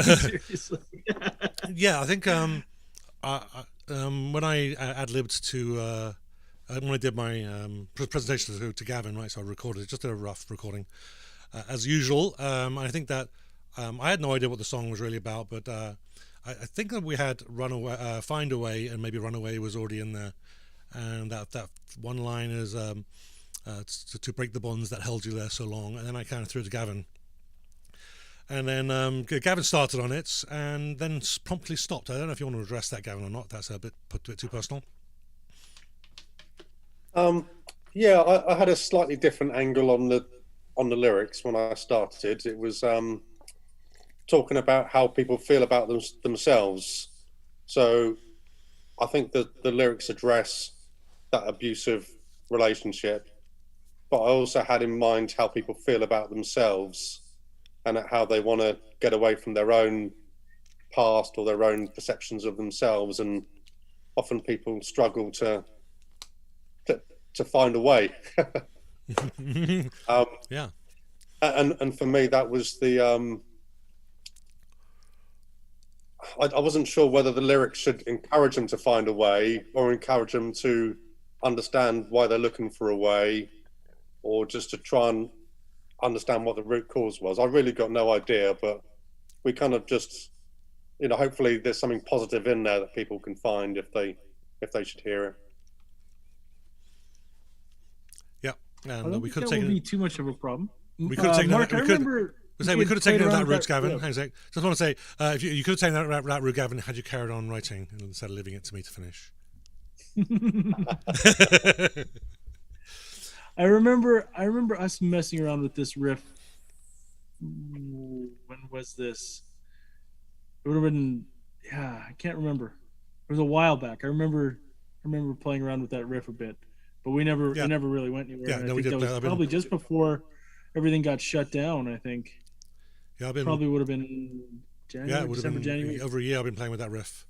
Seriously. Yeah, I think when I ad-libbed to when I did my presentation to Gavin, right? So I recorded, just did a rough recording, as usual. I think that I had no idea what the song was really about, but I think that we had "Run Away," "Find a Way," and maybe "Run Away" was already in there. And that one line is to break the bonds that held you there so long. And then I kind of threw it to Gavin. And then Gavin started on it and then promptly stopped. I don't know if you want to address that, Gavin, or not. That's a bit too personal. Yeah, I had a slightly different angle on the lyrics when I started. It was talking about how people feel about themselves. So I think that the lyrics address that abusive relationship, but I also had in mind how people feel about themselves and how they want to get away from their own past or their own perceptions of themselves. And often people struggle to find a way. Yeah. And for me, that was the I wasn't sure whether the lyrics should encourage them to find a way or encourage them to understand why they're looking for a way, or just to try and understand what the root cause was. I really got no idea, but we kind of just, hopefully there's something positive in there that people can find if they should hear it. Yeah, and I we could that take would be too much of a problem. We could have taken Mark, that. I remember. We could have taken that route, Gavin. Yeah. Hang on a sec. Just want to say, if you could have taken that route, Gavin, had you carried on writing instead of leaving it to me to finish. I remember us messing around with this riff. When was this? It would have been, I can't remember. It was a while back. I remember playing around with that riff a bit, but we never really went anywhere. Yeah, I no, think we did. that was probably just before everything got shut down. I think. Yeah, probably would have been January, December, January. Over a year. I've been playing with that riff,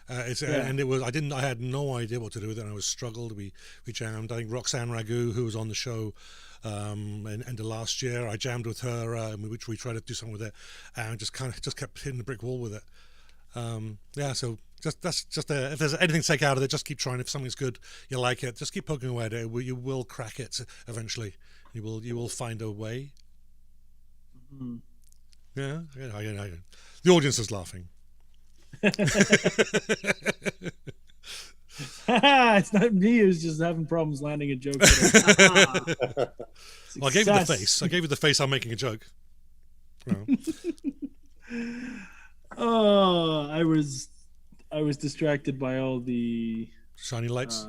And it was I had no idea what to do with it. And I was struggled. We jammed. I think Roxanne Ragu, who was on the show end of last year, I jammed with her, which we tried to do something with it, and just kept hitting the brick wall with it. So if there's anything to take out of it, just keep trying. If something's good, you like it, just keep poking away at it. You will crack it eventually. You will find a way. Mm-hmm. Yeah. The audience is laughing. It's not me who's just having problems landing a joke. Well, I gave you the face. I gave you the face. I'm making a joke. No. Oh, I was distracted by all the shiny lights.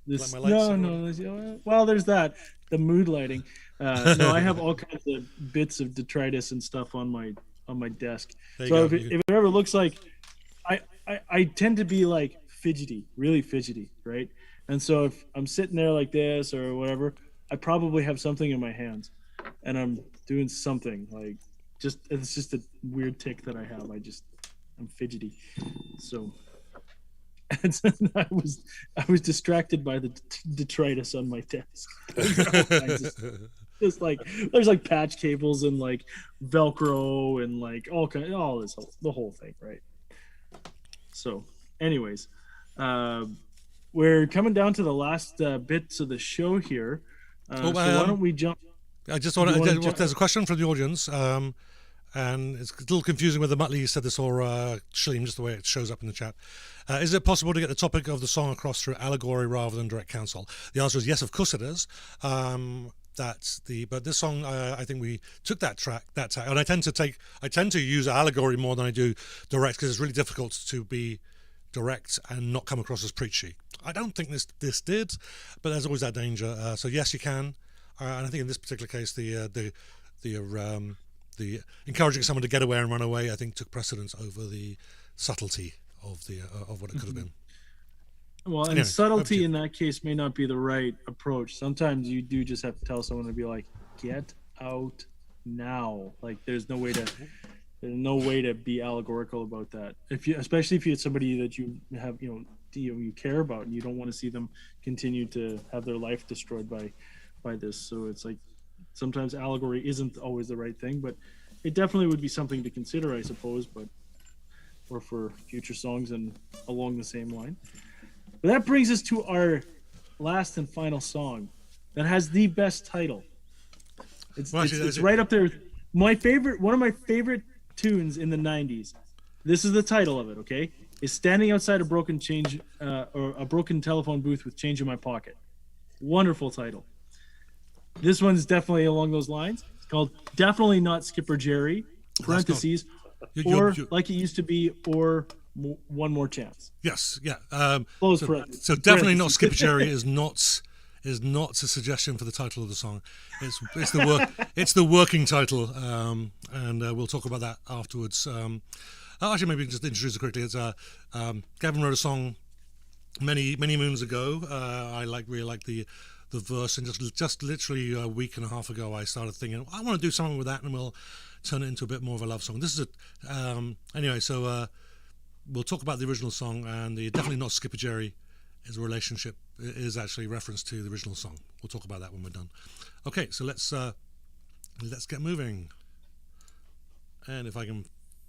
This, Light my lights no. Well, there's that. The mood lighting. No, I have all kinds of bits of detritus and stuff on my desk. So if it ever looks like, I tend to be like fidgety, really fidgety, right? And so if I'm sitting there like this or whatever, I probably have something in my hands, and I'm doing something like it's just a weird tick that I have. I'm fidgety, so. And I was distracted by the detritus on my desk. Just like there's like patch cables and like Velcro and like the whole thing, right? So, anyways, we're coming down to the last bits of the show here. So why don't we jump? I just want to. There's a question from the audience, and it's a little confusing whether Muttley said this or Shaleem, just the way it shows up in the chat. Is it possible to get the topic of the song across through allegory rather than direct counsel? The answer is yes, of course it is. But this song, I think we took that track, and I tend to use allegory more than I do direct, because it's really difficult to be direct and not come across as preachy. I don't think this did, but there's always that danger. So yes, you can, and I think in this particular case, the encouraging someone to get away and run away, I think, took precedence over the subtlety of what it could have been. Well, and subtlety in that case may not be the right approach. Sometimes you do just have to tell someone to be like, "Get out now!" Like, there's no way to be allegorical about that. Especially if you're somebody that you have, you care about, and you don't want to see them continue to have their life destroyed by this. So it's like sometimes allegory isn't always the right thing, but it definitely would be something to consider, I suppose. Or for future songs and along the same line. But that brings us to our last and final song that has the best title. It's right up there. One of my favorite tunes in the 90s. This is the title of it, okay? Is Standing Outside a Broken Telephone Booth with Change in My Pocket. Wonderful title. This one's definitely along those lines. It's called Definitely Not Skipper Jerry, parentheses, like it used to be, or one more chance. Yes, yeah. So definitely not Skipper Jerry is not a suggestion for the title of the song. It's the working title, and we'll talk about that afterwards. Actually, maybe just introduce it quickly. It's Gavin wrote a song many moons ago. I really like the verse, and just literally a week and a half ago, I started thinking I want to do something with that, and we'll turn it into a bit more of a love song. This is anyway. So we'll talk about the original song, and the Definitely Not Skipper Jerry is a relationship. It is actually reference to the original song. We'll talk about that when we're done. Okay, so let's get moving. And if I can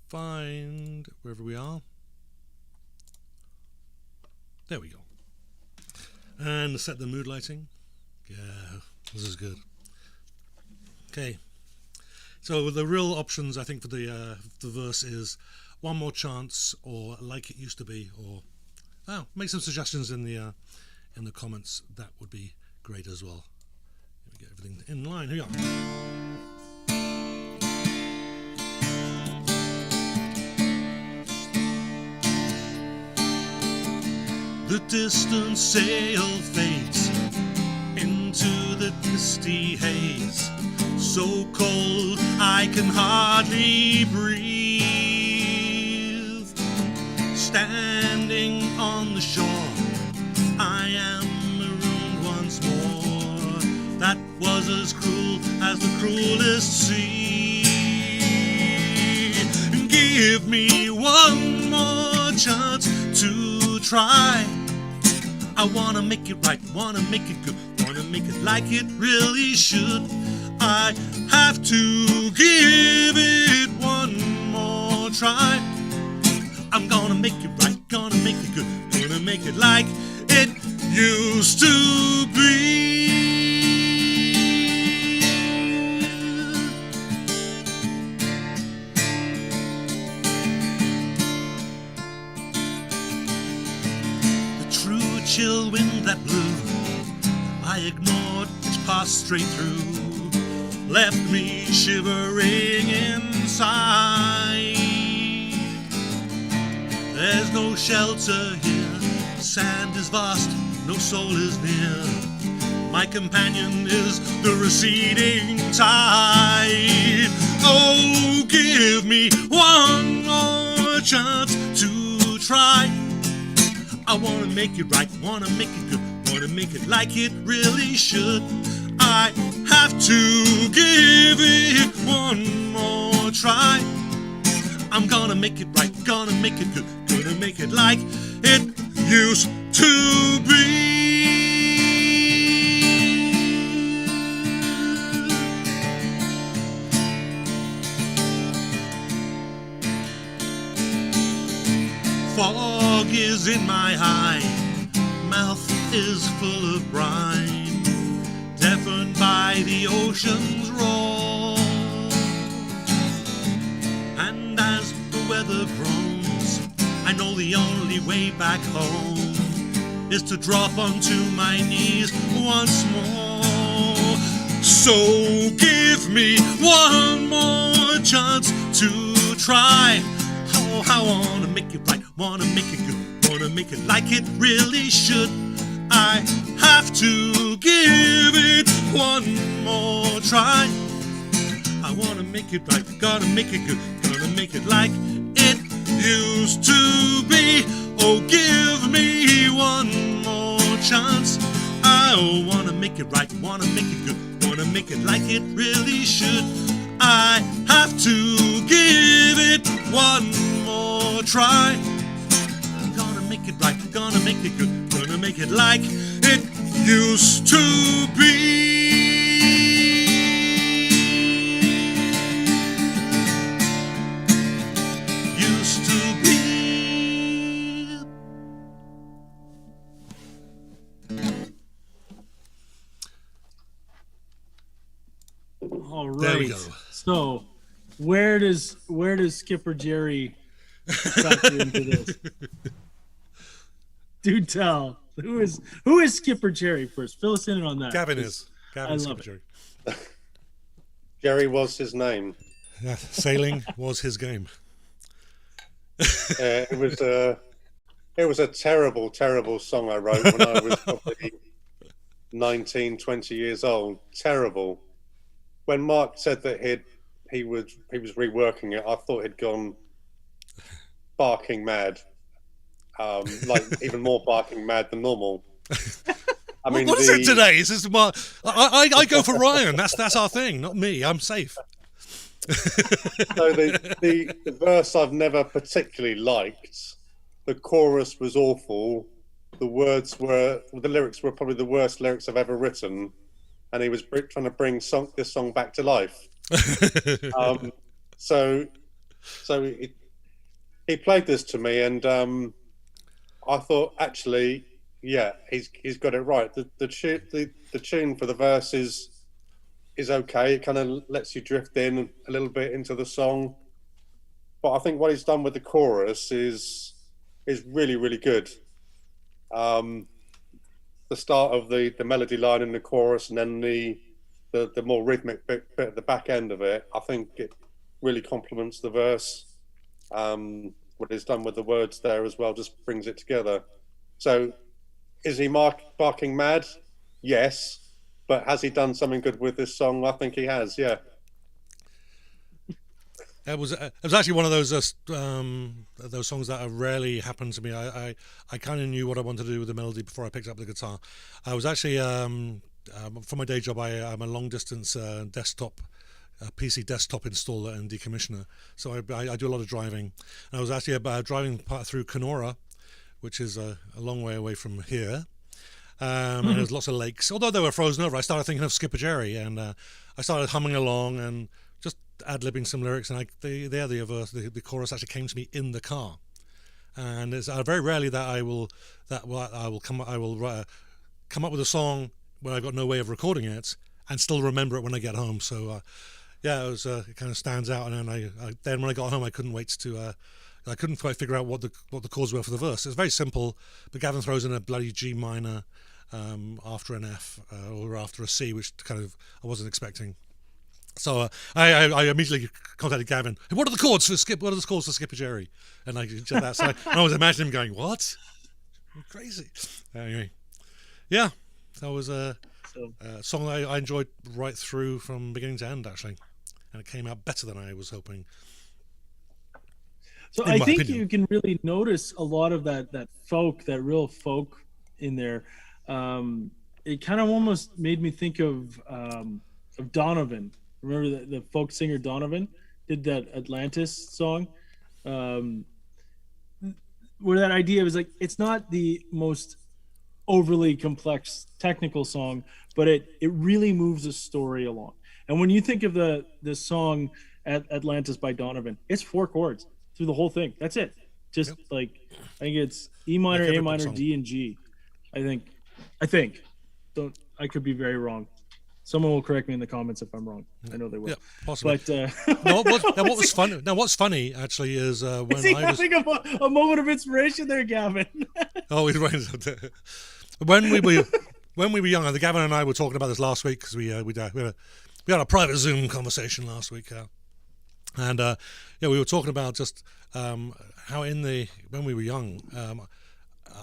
find wherever we are, there we go. And set the mood lighting. Yeah, this is good. Okay. So the real options, I think, for the verse is One More Chance or Like It Used to Be, or make some suggestions in the comments. That would be great as well. Let me get everything in line. Here we are. The distant sail fades into the misty haze, so cold I can hardly breathe. Standing on the shore, I am marooned once more. That was as cruel as the cruelest sea. Give me one more chance to to try. I wanna make it right, wanna make it good, wanna make it like it really should. I have to give it one more try. I'm gonna make it right, gonna make it good, gonna make it like it used to be. The true chill wind that blew, I ignored, which passed straight through, left me shivering inside. There's no shelter here, sand is vast, no soul is near. My companion is the receding tide. Oh, give me one more chance to try. I wanna make it right, wanna make it good, wanna make it like it really should. I have to give it one more try. I'm gonna make it right, gonna make it good, gonna make it like it used to be. Fog is in my eye, mouth is full of brine, deafened by the ocean's roar. And as the weather groans, I know the only way back home is to drop onto my knees once more. So give me one more chance to try. Oh, I wanna make it right, wanna make it good, wanna make it like it really should. I have to give it one more try. I wanna make it right, gotta make it good, gonna make it like it used to be. Oh, give me one more chance. I wanna make it right, wanna make it good, wanna make it like it really should. I have to give it one more try. Gonna make it right, gonna make it good, gonna make it like it used to be. Used to be. All right. There we go. So, where does Skipper Jerry factor into this? Do tell. Who is Skipper Jerry first? Fill us in on that. Gavin is. Gavin I Skipper love it. Jerry. Jerry was his name. Yeah, sailing was his game. It was a terrible, terrible song I wrote when I was probably 19, 20 years old. Terrible. When Mark said that he was reworking it, I thought he'd gone barking mad. Like even more barking mad than normal. I mean, what is it today? Is this I go for Ryan. That's our thing, not me. I'm safe. So the verse I've never particularly liked. The chorus was awful. The lyrics were probably the worst lyrics I've ever written, and he was trying to bring this song back to life. So he played this to me, and I thought, actually, yeah, he's got it right. The tune for the verse is okay. It kind of lets you drift in a little bit into the song, but I think what he's done with the chorus is really, really good. The start of the melody line in the chorus, and then the more rhythmic bit at the back end of it, I think it really complements the verse. What he's done with the words there as well just brings it together. So, is he barking mad? Yes. But has he done something good with this song? I think he has, yeah. It was actually one of those songs that rarely happened to me. I kind of knew what I wanted to do with the melody before I picked up the guitar. I was actually, for my day job, I'm a long-distance PC desktop installer and decommissioner. So I do a lot of driving. And I was actually driving through Kenora which is a long way away from here. And there's lots of lakes. Although they were frozen over, I started thinking of Skipperjerry, and I started humming along and just ad-libbing some lyrics. And the chorus actually came to me in the car. And it's very rarely that I will come up with a song where I've got no way of recording it and still remember it when I get home. So it kind of stands out. And then when I got home, I couldn't wait to. I couldn't quite figure out what the chords were for the verse. It's very simple, but Gavin throws in a bloody G minor after an F or after a C, which kind of I wasn't expecting. So I immediately contacted Gavin. Hey, what are the chords for Skipperjerry? And I did that. So I was imagining him going, "What? You're crazy." Anyway, yeah, that was a song I enjoyed right through from beginning to end, actually, and it came out better than I was hoping. So I think you can really notice a lot of that real folk in there. It kind of almost made me think of Donovan. Remember the folk singer Donovan did that Atlantis song, where that idea was like, it's not the most overly complex technical song, but it really moves a story along. And when you think of the song Atlantis by Donovan, it's 4 chords through the whole thing. That's it. Just I think it's E minor, A minor, D, and G. I think. I could be very wrong. Someone will correct me in the comments if I'm wrong. I know they will. Yeah, possibly. But what's funny actually is when is he having a moment of inspiration there, Gavin? Oh, he's right. When we were younger, Gavin and I were talking about this last week because we had a private Zoom conversation last week. And we were talking about just how when we were young,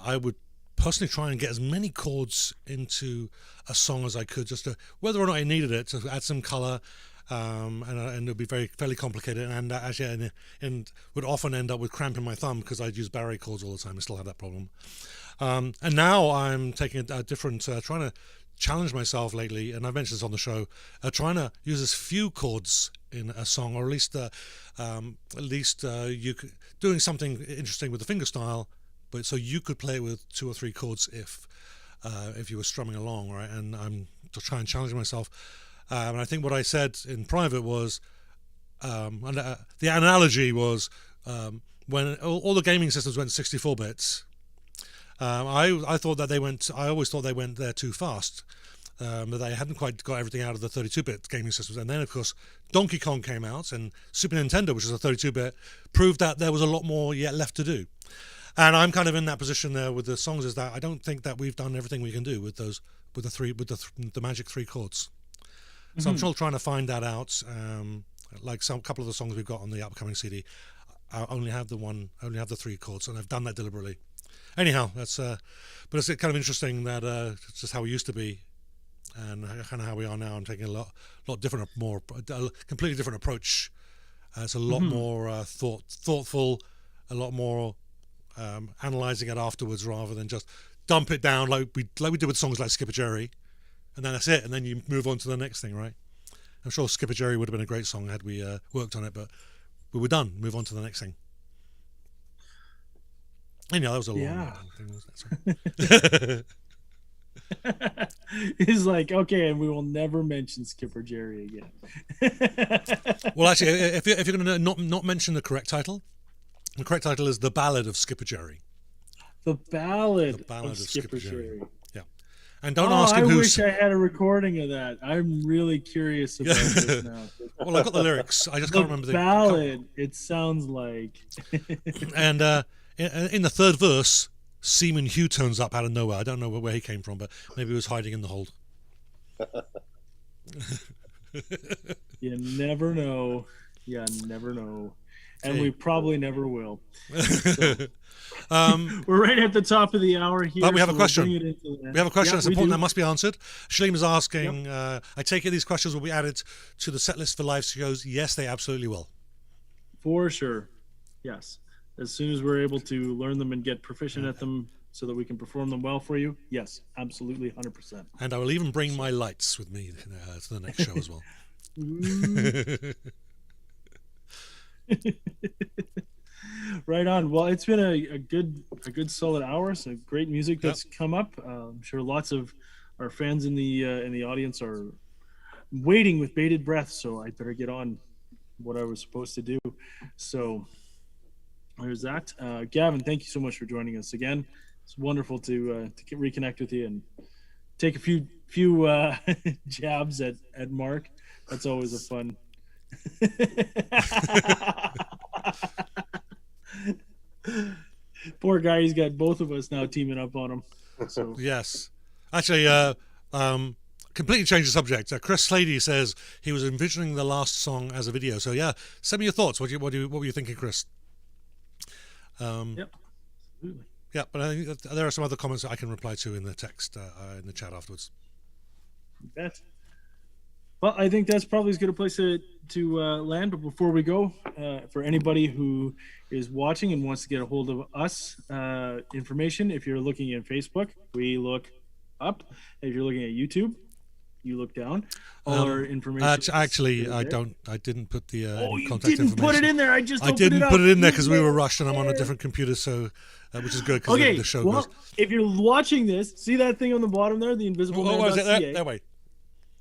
I would personally try and get as many chords into a song as I could, just to, whether or not I needed it, to add some color, and it would be fairly complicated, and actually, and would often end up with cramping my thumb because I'd use barre chords all the time. I still have that problem. And now I'm taking a different, trying to challenge myself lately, and I've mentioned this on the show, trying to use as few chords in a song, or at least you could, doing something interesting with the fingerstyle, but so you could play with 2 or 3 chords if you were strumming along, right? And I'm to try and challenge myself. And I think what I said in private was, the analogy was when all the gaming systems went 64 bits. I thought that I always thought they went there too fast. That they hadn't quite got everything out of the 32-bit gaming systems. And then, of course, Donkey Kong came out, and Super Nintendo, which is a 32-bit, proved that there was a lot more yet left to do. And I'm kind of in that position there with the songs, is that I don't think that we've done everything we can do with the magic 3 chords. So I'm still trying to find that out. Like couple of the songs we've got on the upcoming CD, I only have the 3 chords, and I've done that deliberately. Anyhow, but it's kind of interesting that it's just how we used to be, and kind of how we are now. I'm taking a completely different approach. It's a lot more thoughtful, a lot more analysing it afterwards rather than just dump it down like we did with songs like Skipperjerry, and then that's it, and then you move on to the next thing, right? I'm sure Skipperjerry would have been a great song had we worked on it, but we were done. Move on to the next thing. Anyhow, that was a long thing, wasn't it? He's like, okay, and we will never mention Skipperjerry again. Well, actually, if you're going to not mention the correct title is The Ballad of Skipperjerry. The Ballad of Skipperjerry. Yeah. And don't ask him I wish I had a recording of that. I'm really curious about this now. Well, I've got the lyrics. I just can't remember the ballad. It sounds like. And in the third verse, Seaman Hugh turns up out of nowhere. I don't know where he came from, but maybe he was hiding in the hold. You never know. And we probably never will. So, we're right at the top of the hour here. But we have a question. We have a question that's important do. that must be answered. Shaleem is asking, I take it these questions will be added to the set list for live shows. Yes, they absolutely will. For sure. Yes. As soon as we're able to learn them and get proficient at them so that we can perform them well for you. Yes, absolutely, 100%. And I will even bring my lights with me to the next show as well. Right on. Well, it's been a good solid hour. So great music that's come up. I'm sure lots of our fans in the audience are waiting with bated breath. So I better get on what I was supposed to do. So there's that. Gavin, thank you so much for joining us again. It's wonderful to reconnect with you and take a few jabs at Mark. That's always a fun. Poor guy, he's got both of us now teaming up on him. So. Yes. Actually, completely change the subject. Chris Slady says he was envisioning the last song as a video. So yeah, send me your thoughts. What were you thinking, Chris? Yep. Absolutely. Yeah, but I think there are some other comments that I can reply to in the text in the chat afterwards. You bet. Well, I think that's probably as good a place to land. But before we go, for anybody who is watching and wants to get a hold of us, information, if you're looking at Facebook, we look up. If you're looking at YouTube, you look down. All our information. Actually, I didn't put the you contact didn't information. Put it in there. I didn't put it in there because we were rushed and I'm on a different computer, so which is good because the show goes. If you're watching this, see that thing on the bottom there, the invisible man. Oh, is it that way?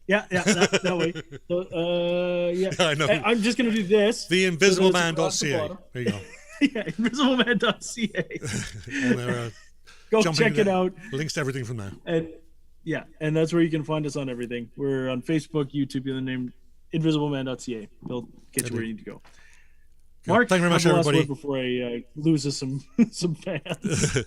Yeah, that way. So, yeah. I know. I'm just going to do this. The invisibleman.ca. There you go. Yeah, invisibleman.ca. And go check it out. Links to everything from there. And that's where you can find us on everything. We're on Facebook, YouTube, in the name invisibleman.ca. They'll get you where you need to go. Mark, thank you very much, everybody. Before I lose us some fans.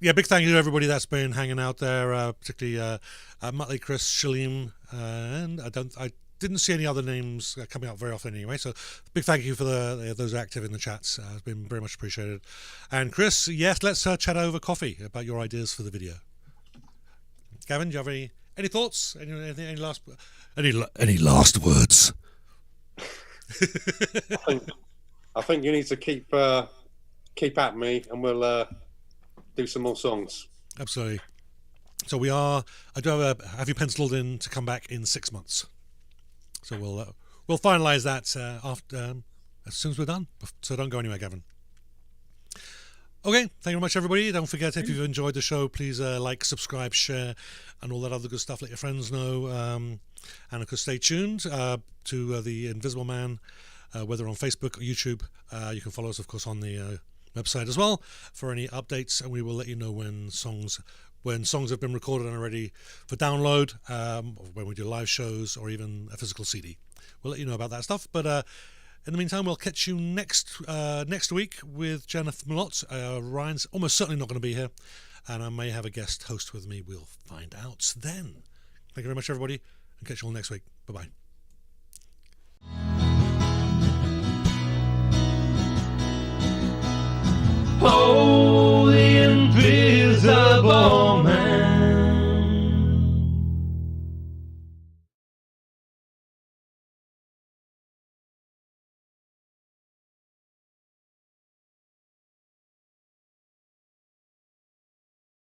Yeah, big thank you to everybody that's been hanging out there, particularly Muttley, Chris, Shalim, and I didn't see any other names coming out very often anyway. So big thank you for those active in the chats. It's been very much appreciated. And Chris, yes, let's chat over coffee about your ideas for the video. Gavin, do you have any thoughts? Any last words? I think you need to keep at me, and we'll do some more songs. Absolutely. So I do have you penciled in to come back in 6 months. So we'll finalise that after as soon as we're done. So don't go anywhere, Gavin. Okay, thank you very much, everybody. Don't forget, if you've enjoyed the show, please like, subscribe, share, and all that other good stuff. Let your friends know. And of course, stay tuned to the Invisible Man, whether on Facebook or YouTube. You can follow us, of course, on the website as well for any updates, and we will let you know when songs have been recorded and are ready for download, or when we do live shows or even a physical CD. We'll let you know about that stuff. But in the meantime, we'll catch you next week with Jennifer Millot. Ryan's almost certainly not going to be here, and I may have a guest host with me. We'll find out then. Thank you very much, everybody, and catch you all next week. Bye-bye. Oh